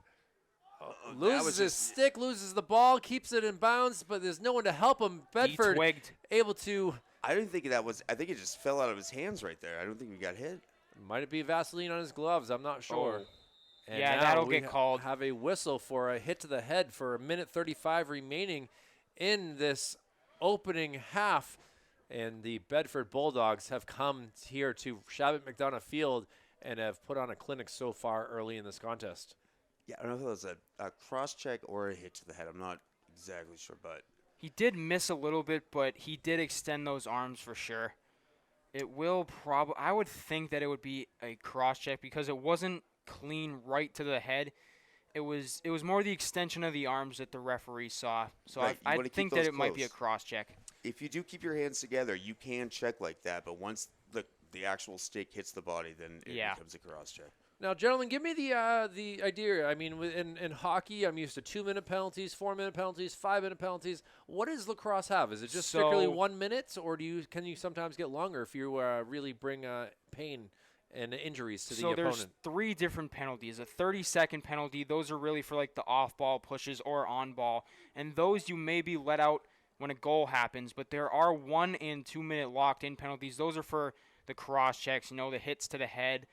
Loses his stick, loses the ball, keeps it in bounds, but there's no one to help him. Bedford twigged. able to. I didn't think that was. I think it just fell out of his hands right there. I don't think he got hit. Might it be Vaseline on his gloves? I'm not sure. Oh. And Yeah, now that'll we get called. Have a whistle for a hit to the head for 1:35 remaining in this opening half. And the Bedford Bulldogs have come here to Shabbat McDonough Field and have put on a clinic so far early in this contest. Yeah, I don't know if it was a cross check or a hit to the head. I'm not exactly sure, but He did miss a little bit, but he did extend those arms for sure. It will probably. I would think that it would be a cross check because it wasn't clean right to the head. It was more the extension of the arms that the referee saw. So Right, you I wanna keep think that those it might be a close. cross check. if you do keep your hands together, you can check like that. But once the actual stick hits the body, then it becomes a cross check. Now, gentlemen, give me the idea. I mean, in hockey, I'm used to 2-minute penalties, 4-minute penalties, 5-minute penalties. What does lacrosse have? Is it just strictly 1 minute, or can you sometimes get longer if you really bring pain and injuries to the opponent? So there's 3 different penalties. A 30-second penalty, those are really for like the off-ball pushes or on-ball. And those you may be let out when a goal happens, but there are 1 and 2 minute locked-in penalties. Those are for the cross checks, the hits to the head.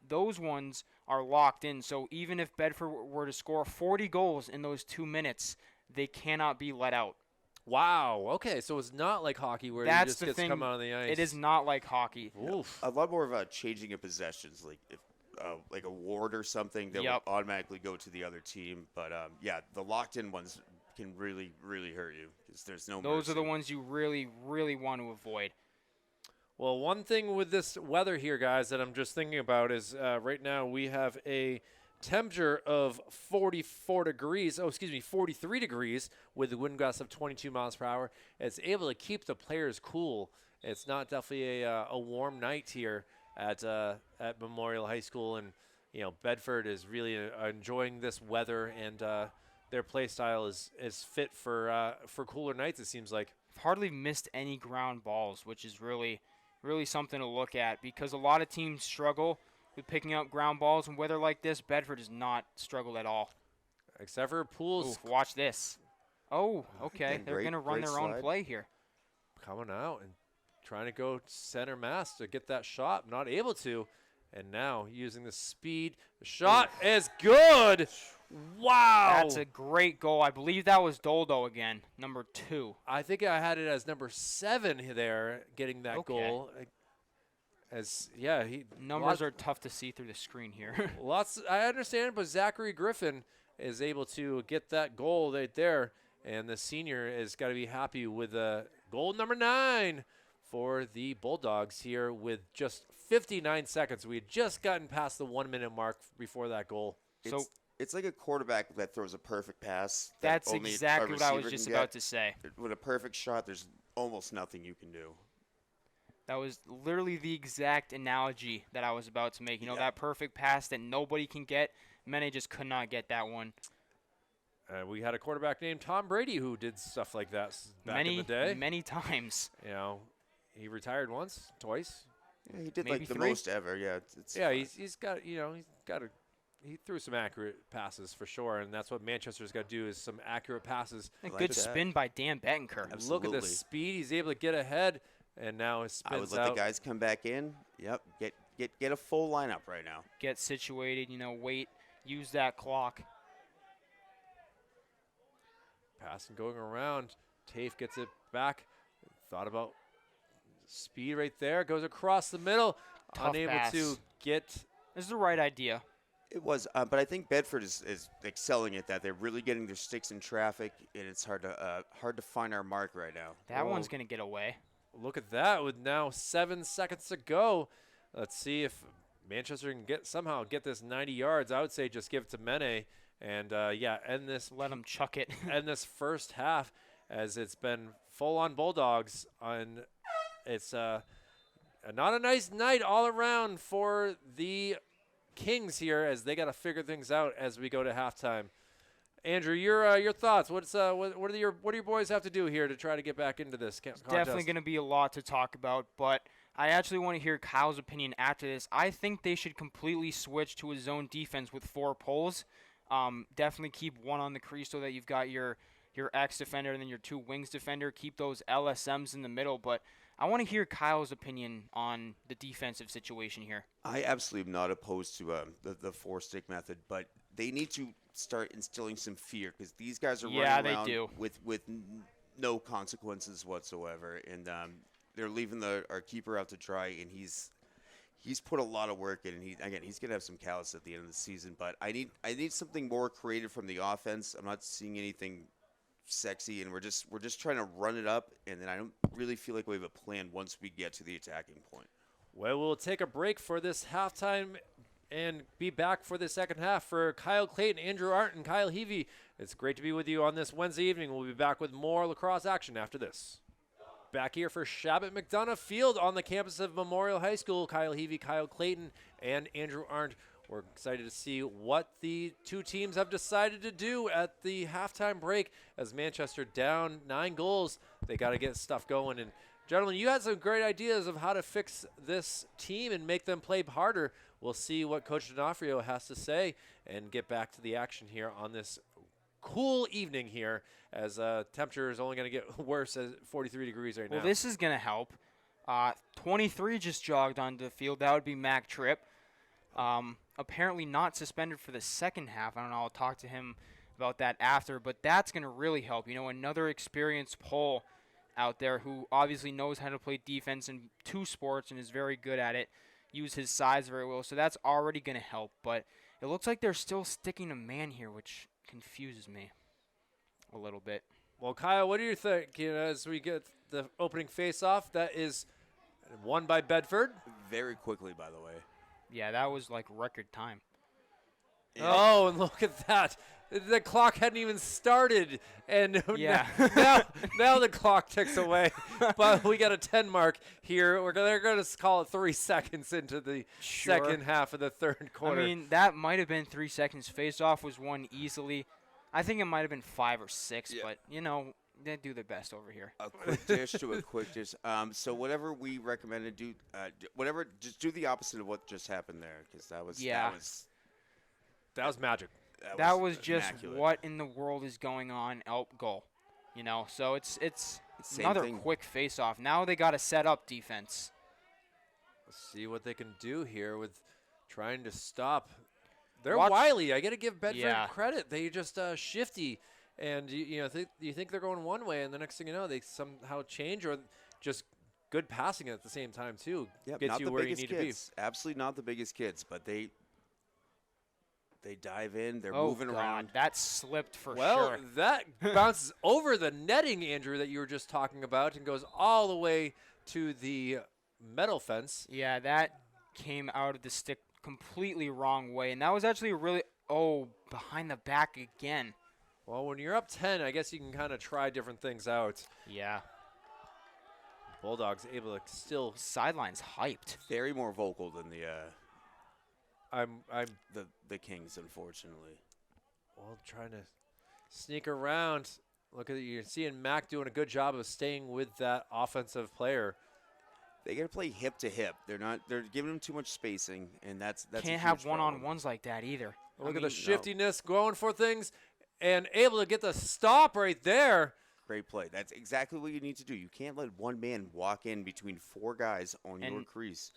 Those ones are locked in. So even if Bedford were to score 40 goals in those 2 minutes, they cannot be let out. Wow. Okay, so it's not like hockey where That's you just the get to thing. come out on the ice. It is not like hockey. Oof. A lot more of changing of possessions, like if like a ward or something that Yep. will automatically go to the other team. But the locked-in ones can really, really hurt you because there's no. Those mercy. are the ones you really, really want to avoid. Well, one thing with this weather here, guys, that I'm just thinking about is right now we have a temperature of 44 degrees. Oh, excuse me, 43 degrees with a wind gust of 22 miles per hour. It's able to keep the players cool. It's not definitely a warm night here at Memorial High School, and Bedford is really enjoying this weather, and their play style is fit for cooler nights. It seems like. I've hardly missed any ground balls, which is really something to look at because a lot of teams struggle with picking up ground balls, and weather like this, Bedford has not struggled at all. Except for Pools. Oof, watch this. Oh, okay. Again, They're going to run great their own slide. play here. Coming out and trying to go center mass to get that shot. Not able to. And now using the speed. The shot is good. Wow. That's a great goal. I believe that was Doldo again, number 2. I think I had it as number 7 there, getting that Okay. goal. Numbers are tough to see through the screen here. I understand, but Zachary Griffin is able to get that goal right there, and the senior has got to be happy with goal number 9 for the Bulldogs here with just 59 seconds. We had just gotten past the 1-minute mark before that goal. So It's like a quarterback that throws a perfect pass. that's only a exactly what I was receiver just can about get. to say. With a perfect shot, there's almost nothing you can do. That was literally the exact analogy that I was about to make. Yeah. That perfect pass that nobody can get. Mene just could not get that one. We had a quarterback named Tom Brady who did stuff like that back in the day. Many times. He retired once, twice. Yeah, he did Maybe like the 3. most ever. Yeah, it's Yeah, fine. he threw some accurate passes for sure, and that's what Manchester's got to do is some accurate passes. A like good that. spin by Dan Bettencourt. Look at the Absolutely. speed he's able to get ahead, and now his I would spins let out. the guys come back in. Yep, get a full lineup right now. Get situated, wait, use that clock. Passing going around. Tafe gets it back. Thought about speed right there. Goes across the middle. Tough Unable pass. to get. This is the right idea. It was, but I think Bedford is excelling at that. They're really getting their sticks in traffic, and it's hard to find our mark right now. That Whoa. one's going to get away. Look at that with now 7 seconds to go. Let's see if Manchester can somehow get this 90 yards. I would say just give it to Mene and end this Let him chuck it. end this first half as it's been full on Bulldogs and it's not a nice night all around for the Kings here as they got to figure things out as we go to halftime. Andrew, your thoughts? What do your boys have to do here to try to get back into this contest? Definitely going to be a lot to talk about, but I actually want to hear Kyle's opinion after this. I think they should completely switch to a zone defense with 4 poles. Definitely keep one on the crease so that you've got your X defender and then your 2 wings defender. Keep those LSMs in the middle, but I want to hear Kyle's opinion on the defensive situation here. I absolutely am not opposed to the 4-stick method, but they need to start instilling some fear because these guys are running around they do. with no consequences whatsoever, and they're leaving our keeper out to dry, and he's put a lot of work in, and he's gonna have some callous at the end of the season. But I need something more creative from the offense. I'm not seeing anything sexy, and we're just trying to run it up, and then I don't really feel like we have a plan once we get to the attacking point. Well, we'll take a break for this halftime and be back for the second half. For Kyle Clayton, Andrew Arndt, and Kyle Heavey, it's great to be with you on this Wednesday evening. We'll be back with more lacrosse action after this. Back here for Shabbat McDonough Field on the campus of Memorial High School. Kyle Heavey, Kyle Clayton, and Andrew Arndt. We're excited to see what the 2 teams have decided to do at the halftime break as Manchester down 9 goals. They got to get stuff going. And gentlemen, you had some great ideas of how to fix this team and make them play harder. We'll see what Coach D'Onofrio has to say and get back to the action here on this cool evening here as temperature is only going to get worse at 43 degrees right now. Well, this is going to help. 23 just jogged onto the field. That would be Mac Tripp. Apparently not suspended for the second half. I don't know. I'll talk to him about that after. But that's going to really help. Another experienced pole out there who obviously knows how to play defense in 2 sports and is very good at it. Use his size very well. So that's already going to help. But it looks like they're still sticking a man here, which confuses me a little bit. Well, Kyle, what do you think? As we get the opening face-off, that is Won by Bedford. Very quickly, by the way. Yeah, that was like record time. Oh, and look at that. The clock hadn't even started, and Yeah. now the clock ticks away. But we got a 10 mark here. They're going to call it 3 seconds into the second half of the third quarter. I mean, that might have been 3 seconds. Face-off was won easily. I think it might have been 5 or 6, but, they do their best over here. A quick dish to a quick dish. So whatever we recommended, just do the opposite of what just happened there, because that was magic. That was just immaculate. what in the world is going on out goal. So it's Same another thing. quick face-off. Now they got to set up defense. Let's see what they can do here with trying to stop. They're Watch- wily. I got to give Bedford Yeah. credit. They just shifty, and you think they're going one way, and the next thing you know, they somehow change, or just good passing at the same time too. Yep, Gets not you the where you biggest need kids. Absolutely not the biggest kids, but they dive in. They're Oh, moving God, around. that slipped for to be. Well, sure. that bounces over the netting, Andrew, that you were just talking about, and goes all the way to the metal fence. Yeah, that came out of the stick completely wrong way, and that was actually behind the back again. Well, when you're up 10, I guess you can kind of try different things out. Yeah, Bulldogs able to still. sideline's hyped. Very more vocal than I'm the Kings, unfortunately. trying to sneak around. Look at it. You're seeing Mac doing a good job of staying with that offensive player. They got to play hip to hip. They're giving them too much spacing, and that's a Can't huge have problem. one-on-ones like that either. Look at no. the shiftiness, going for things, and able to get the stop right there. Great play. That's exactly what you need to do. You can't let one man walk in between 4 guys on your And- crease.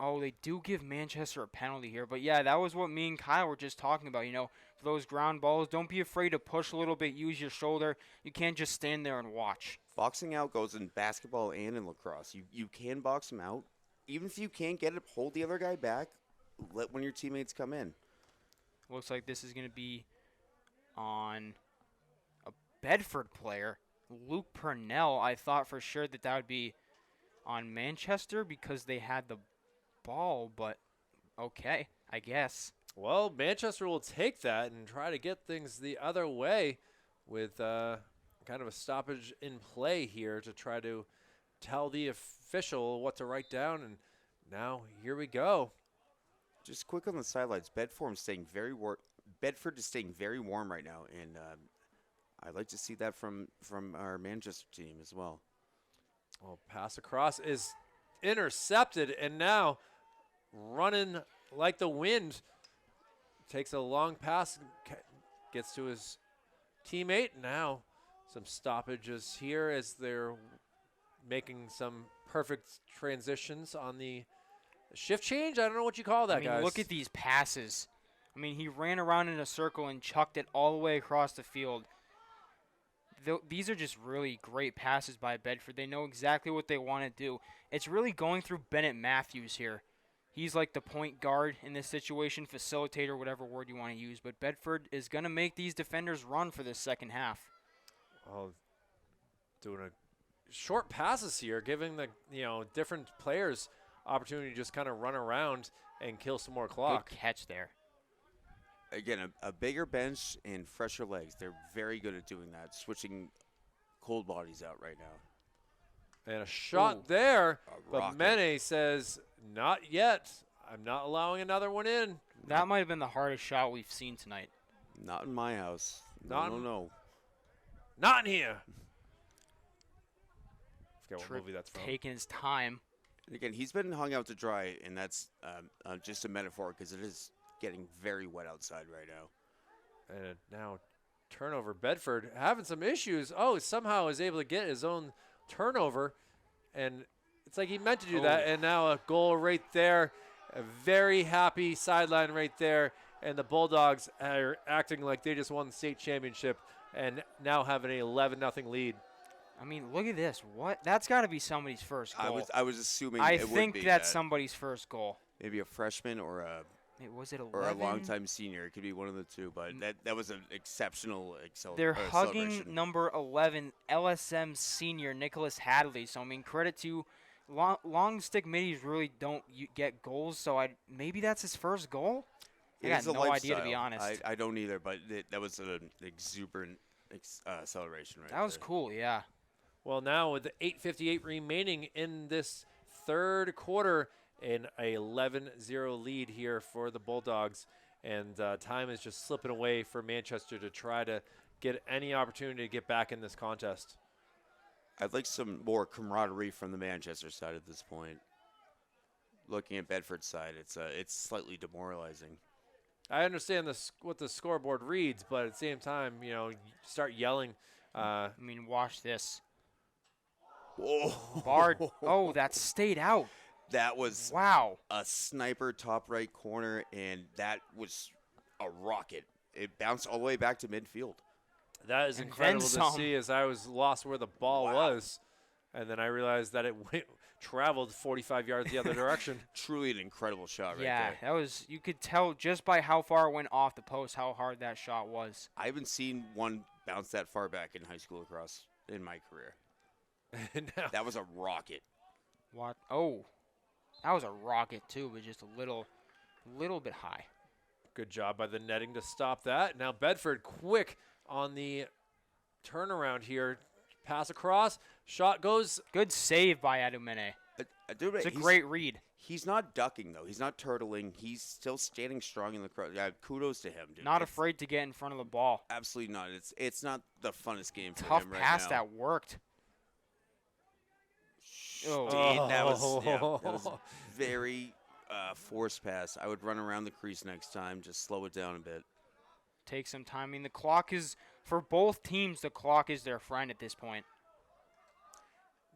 Oh, they do give Manchester a penalty here. But, yeah, that was what me and Kyle were just talking about. For those ground balls, don't be afraid to push a little bit, use your shoulder. You can't just stand there and watch. Boxing out goes in basketball and in lacrosse. You can box them out. Even if you can't get it, hold the other guy back. Let one of your teammates come in. Looks like this is going to be on a Bedford player. Luke Purnell, I thought for sure that would be on Manchester because they had the ball, but okay, I guess. Well, Manchester will take that and try to get things the other way with kind of a stoppage in play here to try to tell the official what to write down. And now here we go. Just quick on the sidelines. Bedford is staying very warm right now, and I'd like to see that from our Manchester team as well. Well, pass across is intercepted, and now running like the wind. Takes a long pass, gets to his teammate. Now some stoppages here as they're making some perfect transitions on the shift change. I don't know what you call that, guys. Look at these passes. He ran around in a circle and chucked it all the way across the field. These are just really great passes by Bedford. They know exactly what they want to do. It's really going through Bennett Matthews here. He's like the point guard in this situation, facilitator, whatever word you want to use. But Bedford is going to make these defenders run for this second half. Well, doing a short passes here, giving the different players opportunity to just kind of run around and kill some more clock. Good catch there. Again, a bigger bench and fresher legs. They're very good at doing that, switching cold bodies out right now. And a shot Ooh. there, but rocket. Mene says, not yet. I'm not allowing another one in. That might have been the hardest shot we've seen tonight. Not in my house. Not in- No. Not in here. I forget what Tripp movie that's from. taking his time. And again, he's been hung out to dry, and that's just a metaphor because it is getting very wet outside right now. And now turnover. Bedford having some issues. Oh, somehow is able to get his own turnover. And it's like he meant to do that. And now a goal right there. A very happy sideline right there. And the Bulldogs are acting like they just won the state championship and now have an 11-0 lead. Look at this. What? That's got to be somebody's first goal. I was assuming I it would think be that's that. somebody's first goal. Maybe a freshman or a Was it 11? or a longtime senior. It could be one of the two, but that was an exceptional They're hugging celebration. number 11, LSM senior Nicholas Hadley. So, credit to long stick middies really don't get goals, so maybe that's his first goal. I It got is a no idea, to be lifestyle. honest. I don't either, but that was an exuberant celebration right That was there. cool, yeah. Well, now with the 8:58 remaining in this third quarter, an 11-0 lead here for the Bulldogs, and time is just slipping away for Manchester to try to get any opportunity to get back in this contest. I'd like some more camaraderie from the Manchester side at this point. Looking at Bedford's side, it's slightly demoralizing. I understand what the scoreboard reads, but at the same time, you start yelling. I mean, watch this. Whoa. Bard. Oh, that stayed out. That was Wow. a sniper top right corner, and that was a rocket. It bounced all the way back to midfield. That is And incredible then to some. see, as I was lost where the ball was, and then I realized that it traveled 45 yards the other direction. Truly an incredible shot right Yeah, there. that was. You could tell just by how far it went off the post how hard that shot was. I haven't seen one bounce that far back in high school lacrosse in my career. Now, That was a rocket. What? Oh, that was a rocket too, but just a little bit high. good job by the netting to stop that. Now Bedford quick on the turnaround here. Pass across. Shot goes. Good save by Adumene. It's a great read. He's not ducking, though. He's not turtling. He's still standing strong in the crowd. Yeah, kudos to him, dude. Not afraid to get in front of the ball. Absolutely not. It's not the funnest game for Tough him right pass now. that worked. Oh. Dude, that was very forced pass. I would run around the crease next time, just slow it down a bit. Take some time. I mean, the clock is, for both teams, the clock is their friend at this point.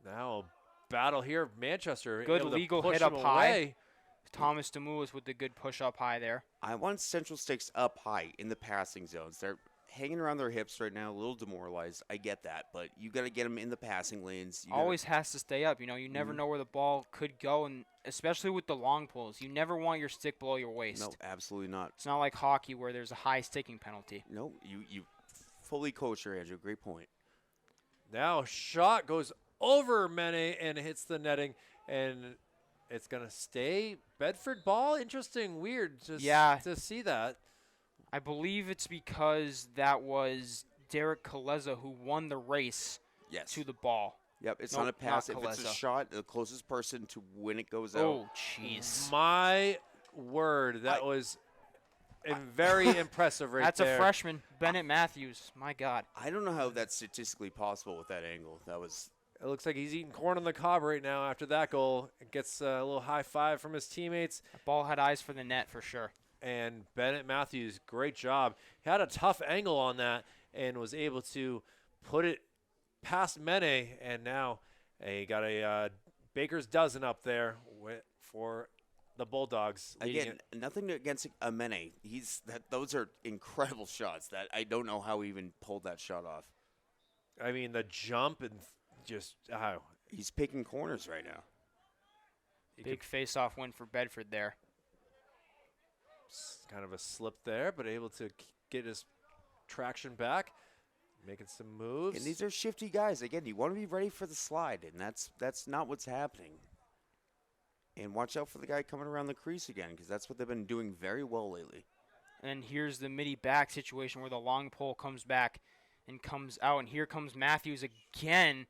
Now battle here. Manchester. Good able to legal push hit up him high. away. Thomas Demoulas with the good push up high there. I want Central Sticks up high in the passing zones. They're hanging around their hips right now, a little demoralized. I get that, but you got to get them in the passing lanes. Always has to stay up. You know, you never know where the ball could go, and especially with the long pulls, you never want your stick below your waist. No, absolutely not. It's not like hockey where there's a high sticking penalty. No, you fully coach her, Andrew. Great point. Now shot goes over Mene and hits the netting, and it's gonna stay Bedford ball. Interesting, weird to see that. I believe it's because that was Derek Kaleza who won the race to the ball. Yep, it's Nope, not a pass. not If it's a Kaleza. shot, the closest person to when it goes out. Oh, jeez. My word, that was very impressive right That's there. a freshman, Bennett Matthews. My God. I don't know how that's statistically possible with that angle. That was It looks like he's eating corn on the cob right now after that goal. It gets a little high five from his teammates. That ball had eyes for the net for sure. And Bennett Matthews, great job. He had a tough angle on that and was able to put it past Mene. And now he got a baker's dozen up there for the Bulldogs. again nothing against Amene. Those are incredible shots. That I don't know how he even pulled that shot off. I mean, the jump and just He's picking corners right now. Big face-off win for Bedford there. kind of a slip there, but able to get his traction back, making some moves. And these are shifty guys. Again, you want to be ready for the slide, and that's not what's happening. And watch out for the guy coming around the crease again, because that's what they've been doing very well lately. And here's the midi back situation where the long pole comes back and comes out. And here comes Matthews again.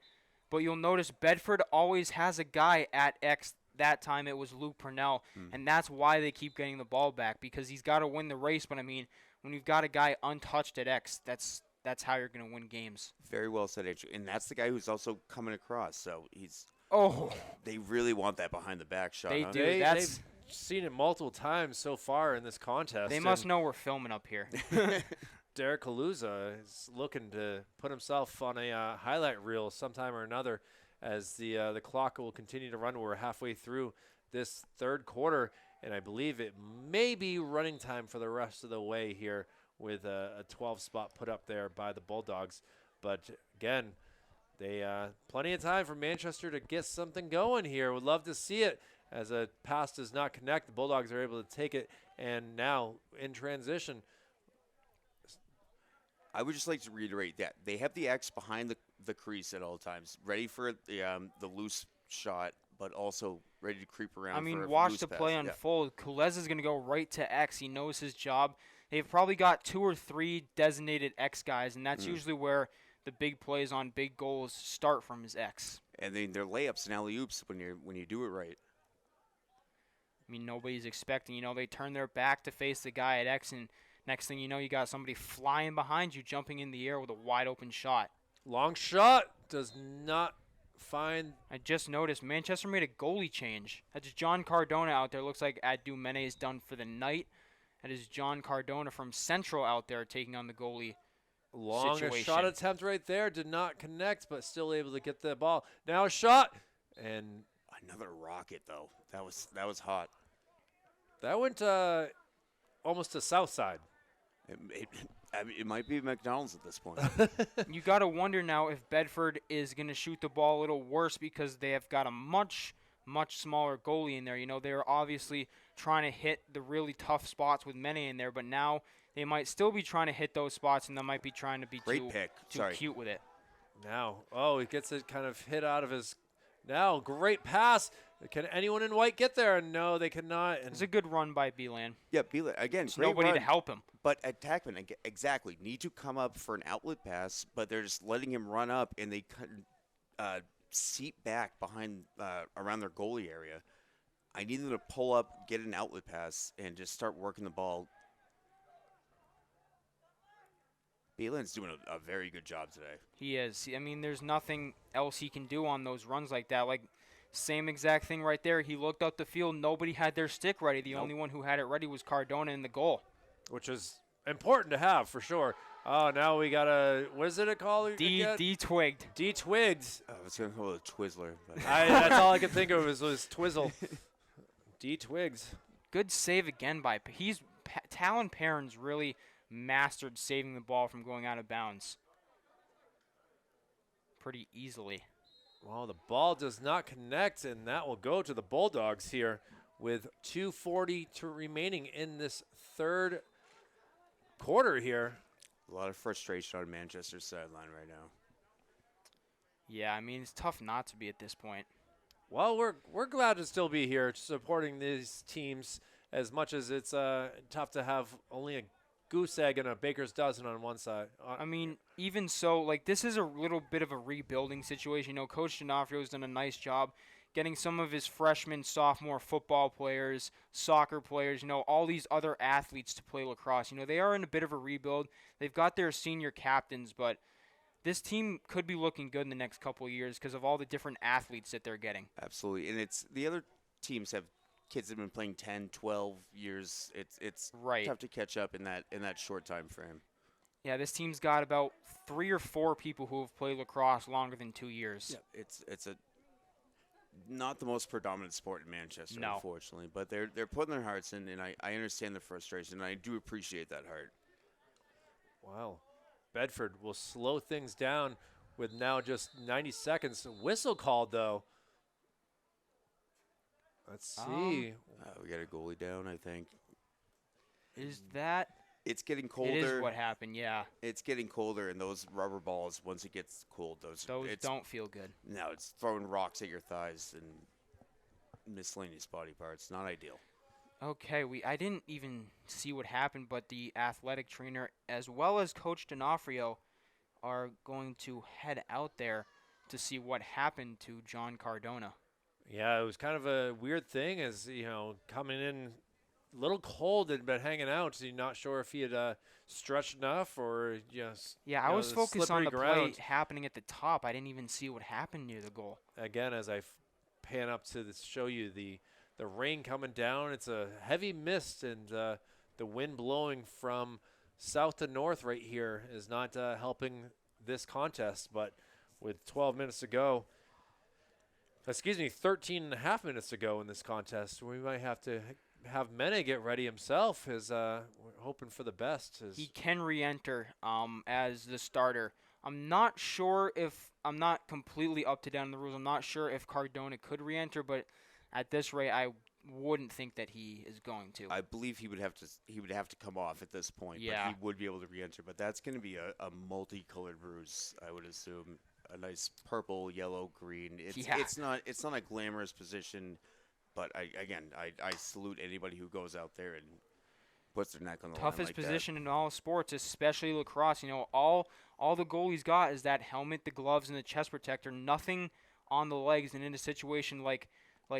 But you'll notice Bedford always has a guy at X. That time it was Luke Purnell. And that's why they keep getting the ball back, because he's got to win the race. But, I mean, when you've got a guy untouched at X, that's how you're going to win games. Very well said, Andrew. And that's the guy who's also coming across. So they really want that behind the back shot. They huh? do. They've seen it multiple times so far in this contest. They must know we're filming up here. Derek Kaluza is looking to put himself on a highlight reel sometime or another, as the clock will continue to run. We're halfway through this third quarter, and I believe it may be running time for the rest of the way here with a 12 spot put up there by the Bulldogs. But again, they plenty of time for Manchester to get something going here. Would love to see it, as a pass does not connect. The Bulldogs are able to take it, and now in transition. I would just like to reiterate that they have the X behind the crease at all times, ready for the loose shot. but also ready to creep around. I mean, for a watch loose the pass. play Yeah. unfold. Kulez is going to go right to X. He knows his job. They've probably got 2 or 3 designated X guys, and that's usually where the big plays on big goals start from his X. And then their layups and alley-oops when you do it right. I mean, nobody's expecting. They turn their back to face the guy at X, and next thing you know, you got somebody flying behind you, jumping in the air with a wide open shot. Long shot does not find. I just noticed Manchester made a goalie change. That's John Cardona out there. Looks like Adu Mene is done for the night. That is John Cardona from Central out there taking on the goalie. Long situation. shot attempt right there. Did not connect, but still able to get the ball. Now a shot. And Another rocket, though. That was hot. that went almost to south side. It might be McDonald's at this point. You got to wonder now if Bedford is going to shoot the ball a little worse because they have got a much smaller goalie in there. They're obviously trying to hit the really tough spots with Mene in there, but now they might still be trying to hit those spots, and they might be trying to be Great pick. too Sorry. cute with it. Now, he gets it kind of hit out of his. Now, great pass. Can anyone in white get there? No, they cannot. And It's a good run by Beelan. Yeah, Beeler, again, There's great nobody to run. help him. But attackmen, exactly, need to come up for an outlet pass, but they're just letting him run up, and they seat back behind around their goalie area. I need them to pull up, get an outlet pass, and just start working the ball. Beelan's doing a very good job today. He is. I mean, there's nothing else he can do on those runs like that. Like, same exact thing right there. He looked up the field. Nobody had their stick ready. The only one who had it ready was Cardona in the goal. which is important to have for sure. Oh, now we got a, what is it called? D-twigged. D-twigged. I was going to call it a Twizzler. But That's all I could think of was Twizzle. D-twigs. Good save again by Talon Perrin's really mastered saving the ball from going out of bounds pretty easily. Well, the ball does not connect, and that will go to the Bulldogs here with 2:40 remaining in this third quarter here. a lot of frustration on Manchester's sideline right now. Yeah, I mean, it's tough not to be at this point. Well, we're glad to still be here supporting these teams as much as it's tough to have only a goose egg and a baker's dozen on one side. I mean, even so, like, this is a little bit of a rebuilding situation. You know, Coach D'Onofrio's done a nice job getting some of his freshman, sophomore football players, soccer players, you know, all these other athletes to play lacrosse. You know, they are in a bit of a rebuild. They've got their senior captains, but this team could be looking good in the next couple of years because of all the different athletes that they're getting. Absolutely. And it's the other teams have kids that have been playing 10, 12 years. It's Right. tough to catch up in that short time frame. Yeah, this team's got about 3 or 4 people who have played lacrosse longer than 2 years. Yeah, it's a not the most predominant sport in Manchester, No. unfortunately, but they're putting their hearts in, and I understand the frustration, and I do appreciate that heart. Wow. Bedford will slow things down with now just 90 seconds. Whistle called, though. Let's see. We got a goalie down, I think. Is that? It's getting colder. It is what happened, yeah. It's getting colder, and those rubber balls, once it gets cold, those Don't feel good. No, it's throwing rocks at your thighs and miscellaneous body parts. Not ideal. Okay, I didn't even see what happened, but the athletic trainer as well as Coach D'Onofrio are going to head out there to see what happened to John Cardona. Yeah, it was kind of a weird thing as, you know, coming in a little cold and been hanging out. So you're not sure if he had stretched enough or just. Yeah, I was the focused on slippery the ground. play happening at the top. I didn't even see what happened near the goal. Again, as I pan up to show you the rain coming down, it's a heavy mist, and the wind blowing from south to north right here is not helping this contest. But with 12 minutes to go, 13 and a half minutes to go in this contest, we might have to have Mene get ready himself. We're hoping for the best. He can re-enter as the starter. I'm not sure if – I'm not completely up to date on the rules. I'm not sure if Cardona could re-enter, but at this rate, I wouldn't think that he is going to. I believe he would have to come off at this point, Yeah. but he would be able to re-enter. But that's going to be a multicolored bruise, I would assume. a nice purple, yellow, green. Yeah. It's not a glamorous position, but I salute anybody who goes out there and puts their neck on the line Toughest like position in all sports, especially lacrosse. You know, all the goalie's got is that helmet, the gloves, and the chest protector. Nothing on the legs. And in a situation like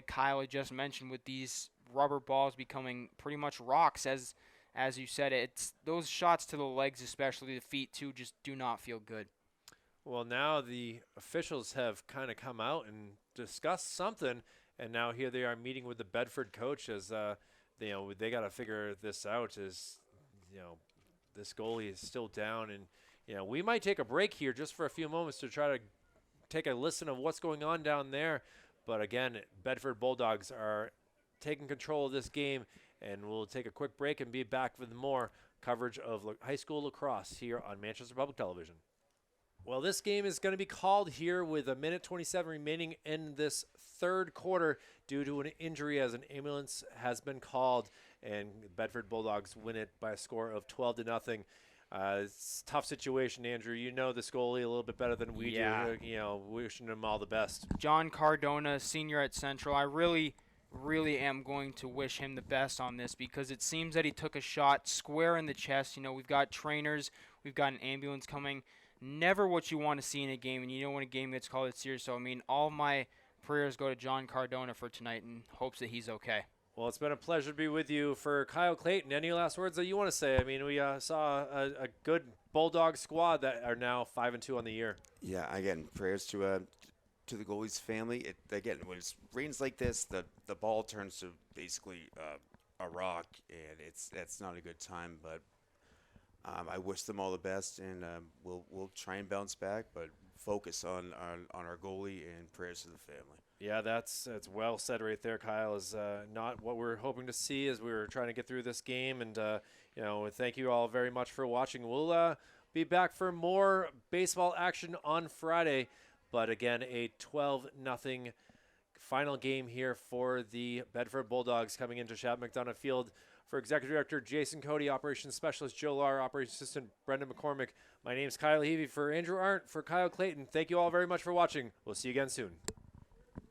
Kyle had just mentioned, with these rubber balls becoming pretty much rocks, as you said, it's those shots to the legs, especially the feet too, just do not feel good. Well, now the officials have kind of come out and discussed something, and now here they are meeting with the Bedford coach as they got to figure this out. As this goalie is still down, and we might take a break here just for a few moments to try to take a listen of what's going on down there. But again, Bedford Bulldogs are taking control of this game, and we'll take a quick break and be back with more coverage of high school lacrosse here on Manchester Public Television. Well, this game is going to be called here with a minute 27 remaining in this third quarter due to an injury, as an ambulance has been called, and Bedford Bulldogs win it by a score of 12-0. It's a tough situation, Andrew. You know this goalie a little bit better than we do. Wishing him all the best. John Cardona, senior at Central. I really am going to wish him the best on this, because it seems that he took a shot square in the chest. We've got trainers, we've got an ambulance coming. Never what you want to see in a game, and when a game gets called, it's serious. So, all my prayers go to John Cardona for tonight in hopes that he's okay. Well, it's been a pleasure to be with you. For Kyle Clayton, any last words that you want to say? We saw a good Bulldog squad that are now 5-2 on the year. Yeah, again, prayers to the goalie's family. When it rains like this, the ball turns to basically a rock, and that's not a good time. But I wish them all the best, and we'll try and bounce back, but focus on our goalie, and prayers to the family. Yeah, that's well said right there, Kyle. Is not what we're hoping to see as we're trying to get through this game, and thank you all very much for watching. We'll be back for more baseball action on Friday, but again, a 12-0 final game here for the Bedford Bulldogs coming into Chapman McDonough Field. For Executive Director Jason Cody, Operations Specialist Joe Lar, Operations Assistant Brendan McCormick, my name's Kyle Heavey. For Andrew Arndt, for Kyle Clayton, thank you all very much for watching. We'll see you again soon.